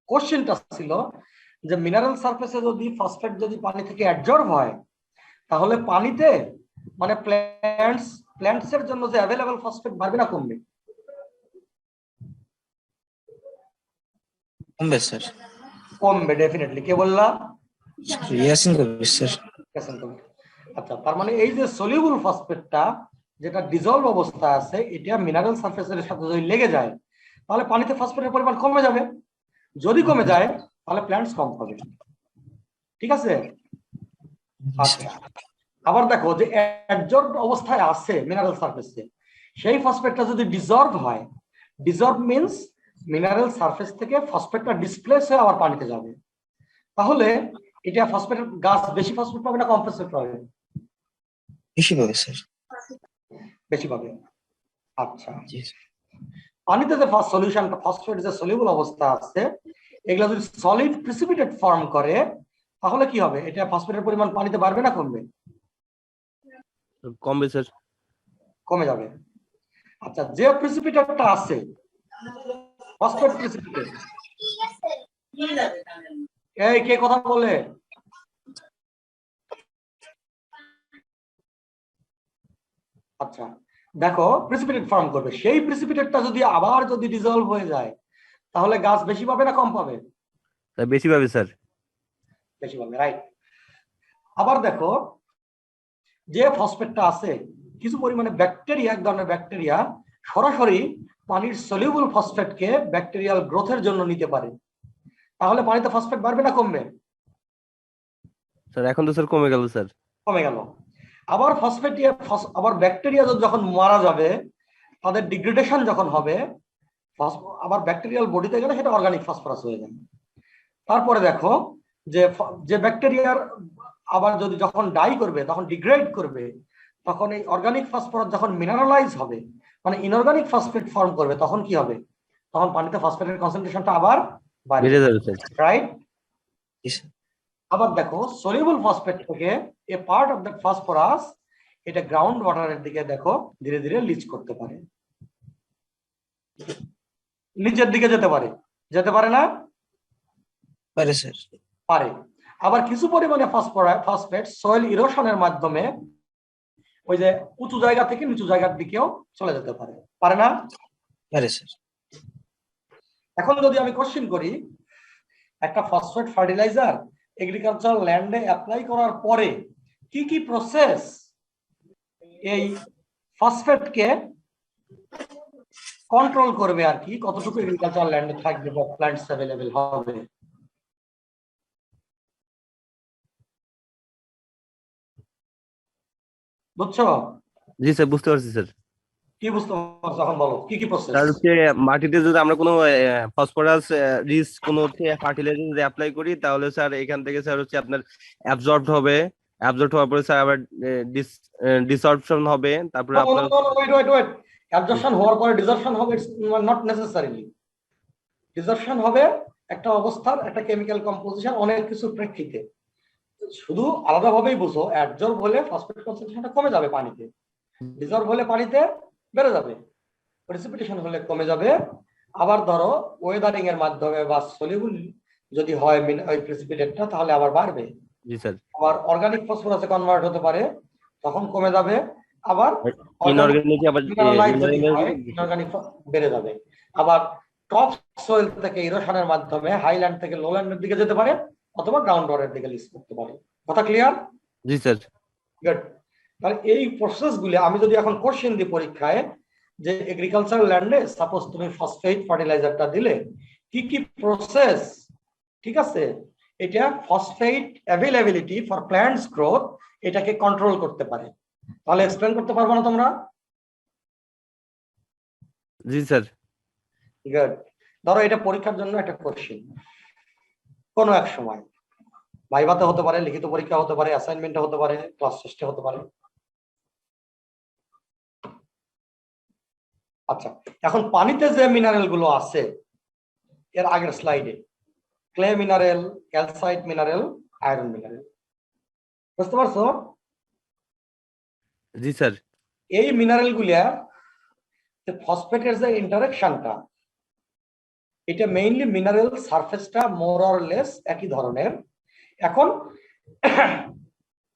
কোশ্চেনটা ছিল যে মিনারেল সারফেসে যদি ফসফেট যদি পানি থেকে অ্যাবজর্ব হয়, তাহলে পানিতে মানে প্ল্যান্টস এর জন্য যে অ্যাভেলেবল ফসফেট বাড়বে না কমবে? কমবে স্যার। কমবে ডেফিনেটলি। কে বললা? ইয়াসিন কবির স্যার। আচ্ছা, তার মানে এই যে সলিউবল ফসফেটটা যেটা ডিজলভ অবস্থা আছে, এটা মিনারেল সারফেসের সাথে যদি লেগে যায় তাহলে পানিতে ফসফেটের পরিমাণ কমে যাবে। যদি কমে যায় তাহলে প্ল্যান্টস কম পাবে, ঠিক আছে? আচ্ছা, আবার দেখো যে অ্যাবজর্বড অবস্থায় আছে মিনারেল সারফেসে, সেই ফসফেটটা যদি ডিজলভ হয়, ডিজলভ মিন্স মিনারেল সারফেস থেকে ফসফেটটা ডিসপ্লেস হয়ে আবার পানিতে যাবে, তাহলে এটা ফসফেটের গাছ বেশি ফসফেট পাবে না কম ফসফেট পাবে? বেশি পাবে স্যার। বেশি পাবে। আচ্ছা, পানিতে যে সলিউশনটা ফসফেট যে সলিউবল অবস্থা আছে, এগুলো যদি সলিড প্রিসিপিটেট ফর্ম করে তাহলে কি হবে? এটা ফসফেটের পরিমাণ পানিতে বাড়বে না কমবে? কমবে স্যার। কমে যাবে। আচ্ছা, যে প্রিসিপিটেটটা আছে ফসফেট প্রিসিপিটেট, এই কে কথা বলে? আচ্ছা দেখো, প্রিসিপিটেট ফর্ম করবে, সেই প্রিসিপিটেটটা যদি আবার যদি ডিজলভ হয়ে যায় তাহলে গাছ বেশি পাবে না কম পাবে? বেশি পাবে স্যার। বেশি পাবে, রাইট। আবার দেখো যে ফসফেটটা আছে, কিছু পরিমাণে ব্যাকটেরিয়া, এক ধরনের ব্যাকটেরিয়া সরাসরি পানির সলিউবল ফসফেটকে ব্যাকটেরিয়াল গ্রোথের জন্য নিতে পারে, তাহলে পানিতে ফসফেট বাড়বে না কমবে? স্যার এখন তো স্যার কমে গেল স্যার। কমে গেল। আবার আবার ব্যাকটেরিয়া যখন মারা যাবে, তাদের ডিগ্রেডেশন যখন হবে, আবার ব্যাকটেরিয়াল বডিতে গেলে সেটা অর্গানিক ফসফরাস হয়ে যাবে। তারপরে দেখো যে ব্যাকটেরিয়ার আবার যদি যখন ডাই করবে, তখন ডিগ্রেড করবে, তখন এই অর্গানিক ফসফরাস যখন মিনারেলাইজ হবে, মানে ইনঅর্গানিক ফসফেট ফর্ম করবে, তখন কি হবে? তখন পানিতে ফসফেটের কনসেন্ট্রেশনটা আবার বেড়ে যাবে স্যার, রাইট? আবার দেখো সলিউবল ফসফেট থেকে এ পার্ট অফ দ্যাট ফসফরাস এটা গ্রাউন্ড ওয়াটারের দিকে দেখো ধীরে ধীরে লিচ করতে পারে, নিচের দিকে যেতে পারে না? পারে স্যার। পারে। আবার কিছু পরিমাণে ফসফেট সয়েল ইরোশনের মাধ্যমে ওই যে উঁচু জায়গা থেকে নিচু জায়গার দিকেও চলে যেতে পারে, পারে না? পারে স্যার। এখন যদি আমি কোশ্চেন করি, একটা ফসফেট ফার্টিলাইজার এগ্রিকালচার ল্যান্ডে অ্যাপ্লাই করার পরে কি কি প্রসেস এই ফসফেটকে কন্ট্রোল করবে, আর কি কতটুকু এগ্রিকালচার ল্যান্ডে থাকবে বা প্ল্যান্টস অ্যাভেলেবল হবে? বুঝছো? জি স্যার বুঝতে পারছি স্যার। কি বুঝতে পারছো এখন বলো, কি কি প্রসেস? তার হচ্ছে মাটিতে যদি আমরা কোনো ফসফরাস রিচ কোনো হচ্ছে ফার্টিলাইজার যদি অ্যাপ্লাই করি, তাহলে স্যার এখান থেকে স্যার হচ্ছে আপনার অ্যাবজর্বড হবে, অ্যাবজর্ব হওয়ার পরে স্যার আবার ডিসঅর্পশন হবে, তারপরে আপনার ওয়েট অ্যাবজর্পশন হওয়ার পরে ডিসঅর্পশন হবে? It's not necessarily. ডিসঅর্পশন হবে একটা অবস্থার একটা কেমিক্যাল কম্পোজিশন, অনেক কিছুর প্রেক্ষিতে। শুধু আলাদাভাবেই বুঝো, অ্যাবজর্ব হলে ফসফেট কনসেন্ট্রেশনটা কমে যাবে পানিতে, ডিসঅলভ হলে পানিতে বেড়ে যাবে, প্রেসিপিটেশন হলে কমে যাবে। আবার ধরো ওয়েদারিং এর মাধ্যমে বা সলিউবল যদি হয় ওই প্রেসিপিটেটটা, তাহলে আবার বাড়বে। জি স্যার। আবার অর্গানিক ফসফরাসে কনভার্ট হতে পারে, তখন কমে যাবে। আবার ইনঅর্গানিক আবার ইনঅর্গানিক বেড়ে যাবে। আবার টপ সয়েল থেকে ইরোশনের মাধ্যমে হাইল্যান্ড থেকে লোল্যান্ডের দিকে যেতে পারে, অথবা গ্রাউন্ড ওয়াটারের দিকে লিজ করতে পারে। কথা ক্লিয়ার? জি স্যার। গুড। তাহলে এই প্রসেসগুলি আমি যদি এখন কোশ্চেন দিই পরীক্ষায়, যে এগ্রিকালচার ল্যান্ডে সাপোজ তুমি ফসফেট ফার্টিলাইজারটা দিলে কি কি প্রসেস, ঠিক আছে, এটা phosphate availability for plants growth এটাকে কন্ট্রোল করতে পারে। তাহলে এক্সপ্লেন করতে পারবো না তোমরা? জি স্যার। গুড। ধরো এটা পরীক্ষার জন্য একটা কোশ্চেন, কোনো এক সময় ভাইভাতে হতে পারে, লিখিত পরীক্ষা হতে পারে, অ্যাসাইনমেন্টে হতে পারে, ক্লাস টেস্টে হতে পারে। আচ্ছা, এখন পানিতে যে মিনারেল গুলো আছে এর আগের স্লাইডে, clay mineral, calcite mineral, iron mineral. বুঝতে পারছো? জি স্যার। এই মিনারেল গুলিয়া ফসফেটের যে ইন্টারেকশনটা, এটা মেইনলি মিনারেল সারফেসটা মোর অর লেস একই ধরনের। এখন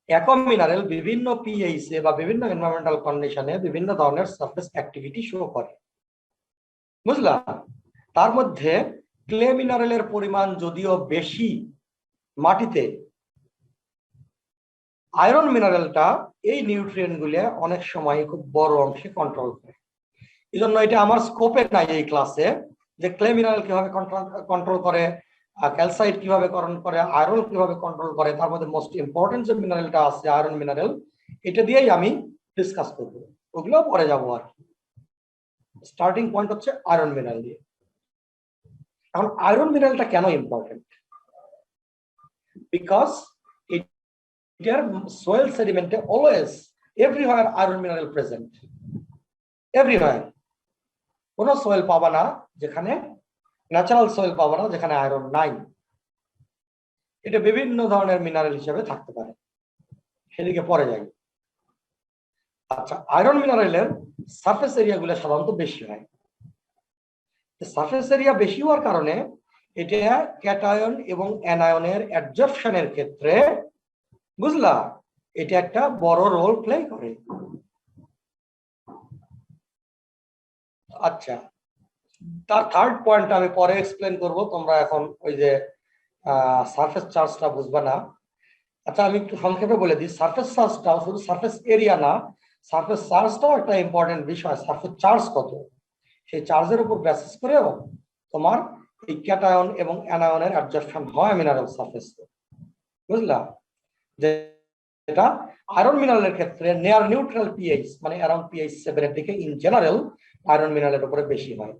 একম মিনারেল বিভিন্ন পিএইচ এ বা বিভিন্ন এনভায়রনমেন্টাল কন্ডিশনে বিভিন্ন ধরনের সারফেস অ্যাক্টিভিটি শো করে, বুঝলা? তার মধ্যে ক্লে মিনারেলের পরিমাণ যদিও বেশি মাটিতে, আয়রন মিনারেলটা এই নিউট্রিয়েন্ট গুলো অনেক সময় খুব বড় অংশে কন্ট্রোল করে। এই জন্য এটা আমার স্কোপে নাই এই ক্লাসে, যে ক্লে মিনারেল কিভাবে কন্ট্রোল করে, ক্যালসাইট কিভাবে কন্ট্রোল করে, আয়রন কিভাবে কন্ট্রোল করে। তার মধ্যে মোস্ট ইম্পর্টেন্ট যে মিনারেলটা আছে আয়রন মিনারেল, এটা দিয়েই আমি ডিসকাস করবো, ওগুলো পরে যাবো আর কি। স্টার্টিং পয়েন্ট হচ্ছে আয়রন মিনারেল দিয়ে। এখন আয়রন মিনারেলটা কেন ইম্পর্টেন্ট? বিকজ এটার সোয়েল সেডিমেন্টে always everywhere iron mineral present, everywhere. কোন সোয়েল পাবা না যেখানে, ন্যাচারাল সোয়েল পাবা না যেখানে আয়রন নাই। এটা বিভিন্ন ধরনের মিনারেল হিসেবে থাকতে পারে, সেদিকে পরে যাই। আচ্ছা, আয়রন মিনারেলের সারফেস এরিয়া গুলো সাধারণত বেশি হয়। সারফেস এরিয়া বেশি হওয়ার কারণে এটা ক্যাটায়ন এবং অ্যানায়নের অ্যাডজর্পশনের ক্ষেত্রে, বুঝলা, এটা একটা বড় রোল প্লে করে। আচ্ছা, তার থার্ড পয়েন্ট আমি পরে এক্সপ্লেন করব, তোমরা এখন ওই যে সারফেস চার্জটা বুঝবে না। আচ্ছা, আমি একটু সংক্ষেপে বলে দিই, সারফেস চার্জটাও শুধু সারফেস এরিয়া না, সারফেস চার্জটাও একটা ইম্পর্টেন্ট বিষয়। সারফেস চার্জ কত, সেই চার্জের উপর বেসিস করেও তোমার এই ক্যাটায়ন এবং অ্যানায়নের অ্যাডজর্পশন হয় মিনারেল সারফেসে, বুঝলা? যে এটা আয়রন মিনারেলের ক্ষেত্রে নিয়ার নিউট্রাল পিএইচ, মানে অ্যারাউন্ড পিএইচ 7 এর দিকে ইন জেনারেল আয়রন মিনারেলের উপরে বেশি হয়।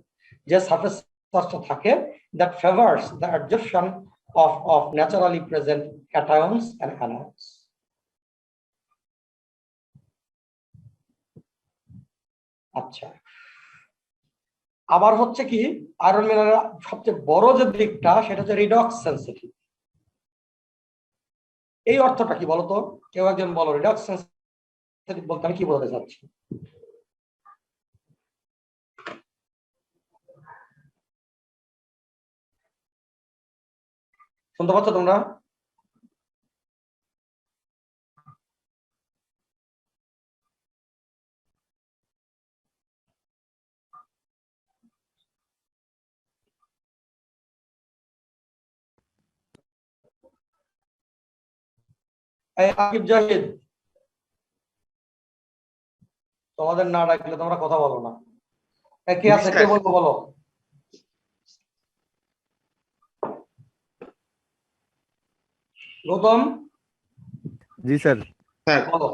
যে সারফেস চার্জটা থাকে, that favours the adsorption of naturally present cations and anions. আচ্ছা, আবার হচ্ছে কি, আয়রন মিনারেল সবচেয়ে বড় যে দিকটা সেটা হচ্ছে রিডক্স সেন্সিটিভ। এই অর্থটা কি বলতো? কেউ একজন বলো, রিডক্স সেন্সিটিভ বলতে আমি কি বলতে চাচ্ছি? শুনতে পাচ্ছ তোমরা? আকিব জাহিদ, তোমাদের না ডাকলে তোমরা কথা বলো না। কে আছে, কে বলবো বলো? গৌতম। জি স্যার। বলো,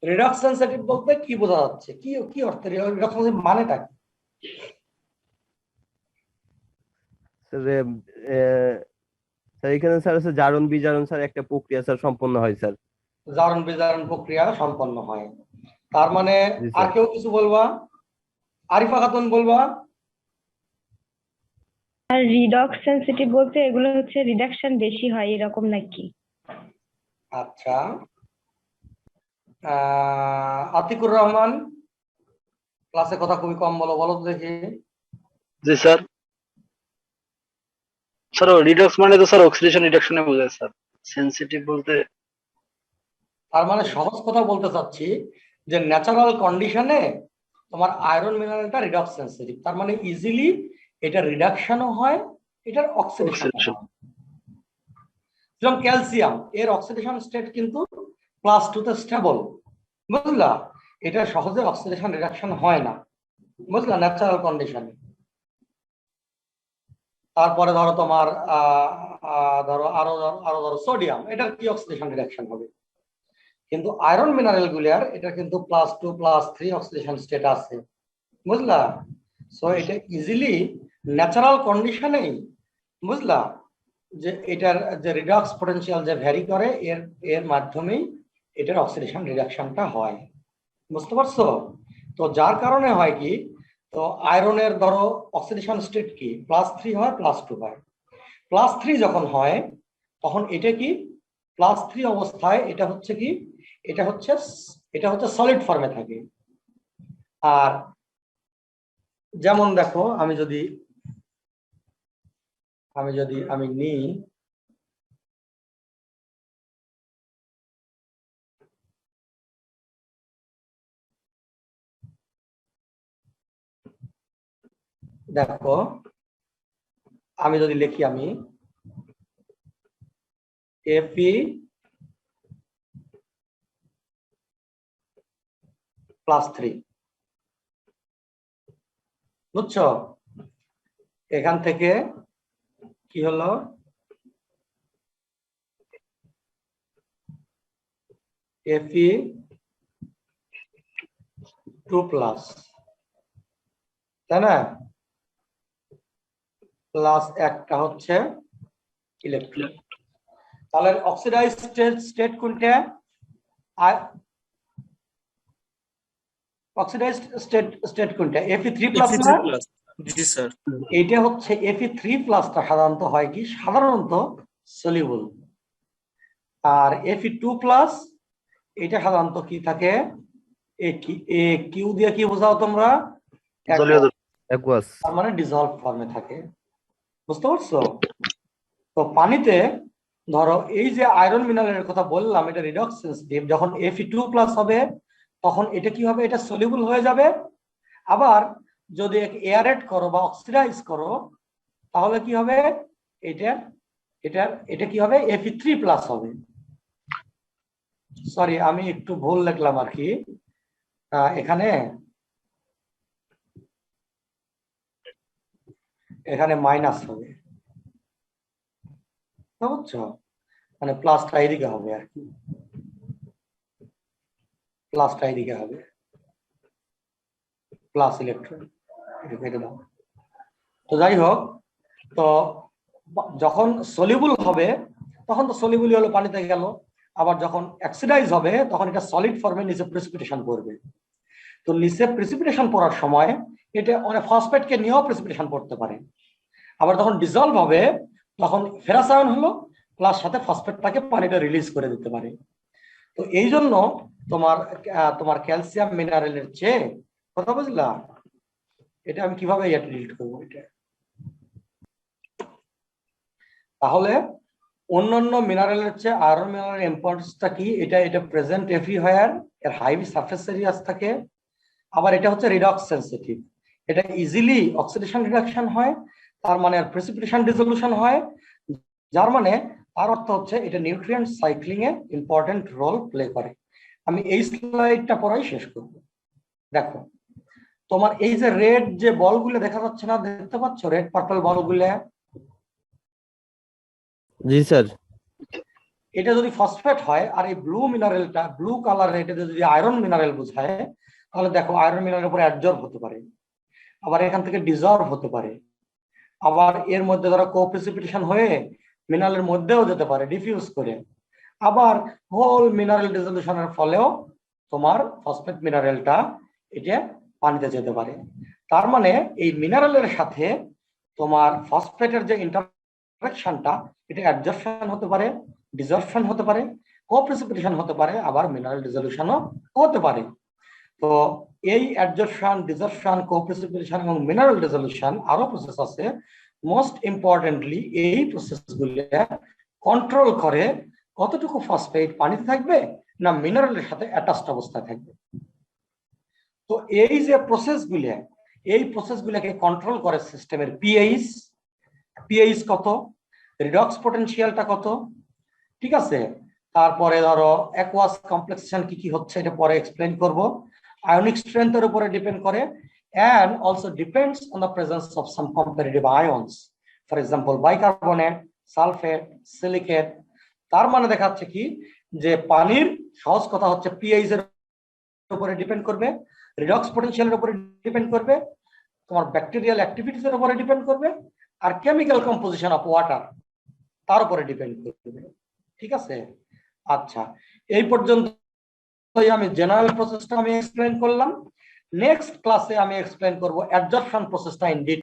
রিডক্স সেন্সিটিভ বলতে কি বোঝা যাচ্ছে? কি কি অর্থে রিডক্স সেন্সিটিভ মানেটা কি? স্যার এখানে স্যার হচ্ছে জারণ বিজারণ স্যার একটা প্রক্রিয়া স্যার সম্পন্ন হয় স্যার। জারণ বিজারণ প্রক্রিয়া সম্পন্ন হয়, তার মানে। আর কেউ কিছু বলবা? আরিফা খাতুন বলবা। আর রিডক্স সেনসিটিভ বলতে এগুলো হচ্ছে রিডাকশন বেশি হয় এরকম নাকি? আচ্ছা, আতিকুর রহমান, ক্লাসে কথা খুবই কম বলো, বলো তো দেখি। জি স্যার। স্যার রিডক্স মানে তো স্যার অক্সিডেশন রিডাকশনে বোঝায় স্যার, সেনসিটিভ বলতে। তার মানে সহজ কথা বলতে চাচ্ছি যে ন্যাচারাল কন্ডিশনে তোমার আয়রন মিনারেলটা রিডক্স সেনসিটিভ, তার মানে ইজিলি এটা রিডাকশনও হয়, এটার অক্সিডেশন। যেমন ক্যালসিয়াম, এর অক্সিডেশন স্টেট কিন্তু +2 তে স্টেবল, বুঝলা? এটা সহজে অক্সিডেশন রিডাকশন হয় না, বুঝলা, ন্যাচারাল কন্ডিশনে। তারপরে ধরো তোমার ধরো আরো ধরো সোডিয়াম, এটার কি অক্সিডেশন রিডাকশন হবে? কিন্তু আয়রন মিনারেল গুলিয়ার এটা কিন্তু +2 +3 অক্সিডেশন স্টেট আছে, বুঝলা? সো এটা ইজিলি ন্যাচারাল কন্ডিশনেই, বুঝলা, যে এটার যে রিডক্স পটেনশিয়াল যে ভ্যারি করে এর মাধ্যমেই এটার অক্সিডেশন রিডাকশনটা হয়, বুঝতে পারছো? তো যার কারণে হয় কি, তো আয়রনের ধরো অক্সিডেশন স্টেট কি +3 হয় +2 হয়। +3 যখন হয় তখন এটা কি +3 অবস্থায় এটা হচ্ছে কি এটা হচ্ছে সলিড ফর্মে থাকে। আর যেমন দেখো আমি নিই দেখো আমি যদি লিখি আমি Fe+3 বুঝছো, এখান থেকে কি হলো Fe2+, তাই না, প্লাস একটা হচ্ছে ইলেকট্রন। তাহলে অক্সিডাইজ স্টেট কোনটা, অক্সিডাইজ স্টেট কোনটা Fe3+ না? জি স্যার। এটা হচ্ছে Fe3+টা সাধারণত হয় কি সাধারণত সলিউবল, আর Fe2+ এটা সাধারণত কি থাকে কিউ দিয়ে কি বোঝাও তোমরা, অ্যাকুয়াস, তার মানে ডিসলভ ফর্মে থাকে। বুঝতে পারছো? তো পানিতে ধরো এই যে আয়রন মিনারেলের কথা বললাম এটা রিডক্স সেনসিটিভ, যখন Fe2+ হবে তখন এটা কি হবে, এটা সলিউবল হয়ে যাবে। আবার যদি এয়ারেট করো বা অক্সিডাইজ করো তাহলে কি হবে, এটা কি হবে Fe3+ হবে। সরি আমি একটু ভুল লিখলাম আর কি, এখানে মাইনাস হবে, বুঝছো, মানে প্লাসটা এদিকে হবে আর কি, প্লাসটা এদিকে হবে, প্লাস ইলেকট্রন কেটে দাও। তো যাই হোক, তো যখন সলিউবল হবে তখন তো সলিউবল হলো পানিতে গেল, আবার যখন অক্সিডাইজ হবে তখন এটা সলিড ফর্মে নিচে প্রেসিপিটেশন করবে। তো নিচে প্রেসিপিটেশন পড়ার সময় এটা অনেক ফসফেটকে নিয়েও প্রেসিপিটেশন পড়তে পারে। আবার যখন ডিসলভ হবে তখন ফেরাস আয়ন হলো প্লাস সাথে ফসফেটটাকে পানিটা রিলিজ করে দিতে পারে। তো এই জন্য তোমার ক্যালসিয়াম মিনারেলের চেয়ে, কথা বুঝলা, এটা আমি কিভাবে ডিলিট করবো এটা, তাহলে অন্যান্য মিনারেলের চেয়ে আয়রন মিনারেলের ইম্পর্টেন্সটা কি, এটা প্রেজেন্ট এভরিহোয়ার, এর হাই সারফেস এরিয়াস থাকে, আবার এটা হচ্ছে রিডক্স সেনসিটিভ, এটা ইজিলি অক্সিডেশন রিডাকশন হয়, তার মানে প্রেসিপিটেশন ডিসলিউশন হয়, যার মানে তার অর্থ হচ্ছে এটা নিউট্রিয়েন্ট সাইক্লিং এ ইম্পর্টেন্ট রোল প্লে করে। আমি এই স্লাইডটা পড়াই শেষ করব। দেখো তোমার এই যে রেড যে বলগুলো দেখা যাচ্ছে না, দেখতে পাচ্ছ রেড পার্পল বলগুলো, জি স্যার, এটা যদি ফসফেট হয় আর এই ব্লু মিনারেলটা ব্লু কালার, এটা যদি আয়রন মিনারেল বোঝায় তাহলে দেখো আয়রন মিনারেলের উপরে অ্যাডজর্ব হতে পারে, আবার এখান থেকে ডিজলভ হতে পারে, আবার এর মধ্যে ধরো কোপ্রেসিপিটেশন হয়ে মিনারেলের মধ্যেও যেতে পারে ডিফিউজ করে, আবার হোল মিনারেল ডিসলিউশনের ফলেও তোমার ফসফেট মিনারেলটা এটা পানিতে যেতে পারে। তার মানে এই মিনারেলের সাথে তোমার ফসফেটের যে ইন্টারঅ্যাকশনটা, এটা অ্যাডজর্পশন হতে পারে, ডিসঅর্পশন হতে পারে, কোপ্রেসিপিটেশন হতে পারে, আবার মিনারেল ডিসলিউশনও হতে পারে। তো এই অ্যাডজর্পশন, ডিসঅর্পশন, কোপ্রেসিপিটেশন এবং মিনারেল ডিসলিউশন আরো প্রসেস আছে। মোস্ট ইম্পর্টেন্টলি এই প্রসেসগুলো কন্ট্রোল করে কতটুকু ফসফেট পানিতে থাকবে না মিনারেলের সাথে অ্যাটাচড অবস্থায় থাকবে। তো এই যে প্রসেসগুলো, এই প্রসেসগুলোকে কন্ট্রোল করে সিস্টেমের পিএইচ কত, রিডক্স পটেনশিয়ালটা কত, ঠিক আছে, তারপরে ধরো অ্যাকুয়াস কমপ্লেক্সেশন কি কি হচ্ছে এটা পরে এক্সপ্লেইন করব, আয়নিক স্ট্রেংথের উপরে ডিপেন্ড করে, and also depends on the presence of some competitive ions, for example bicarbonate, sulfate, silicate। তার মানে দেখাচ্ছে কি যে পানির সহজ কথা হচ্ছে পিএইচ এর উপরে ডিপেন্ড করবে, রিডক্স পটেনশিয়ালের উপরে ডিপেন্ড করবে, তোমার ব্যাকটেরিয়াল অ্যাক্টিভিটিস এর উপরে ডিপেন্ড করবে, আর কেমিক্যাল কম্পোজিশন অফ ওয়াটার তার উপরে ডিপেন্ড করবে। ঠিক আছে, আচ্ছা এই পর্যন্ত আমি জেনারেল প্রসেসটা আমি এক্সপ্লেইন করলাম। নেক্সট ক্লাসে আমি এক্সপ্লেন করব অ্যাবজর্পশন প্রসেসটা ইন ডিটেইল।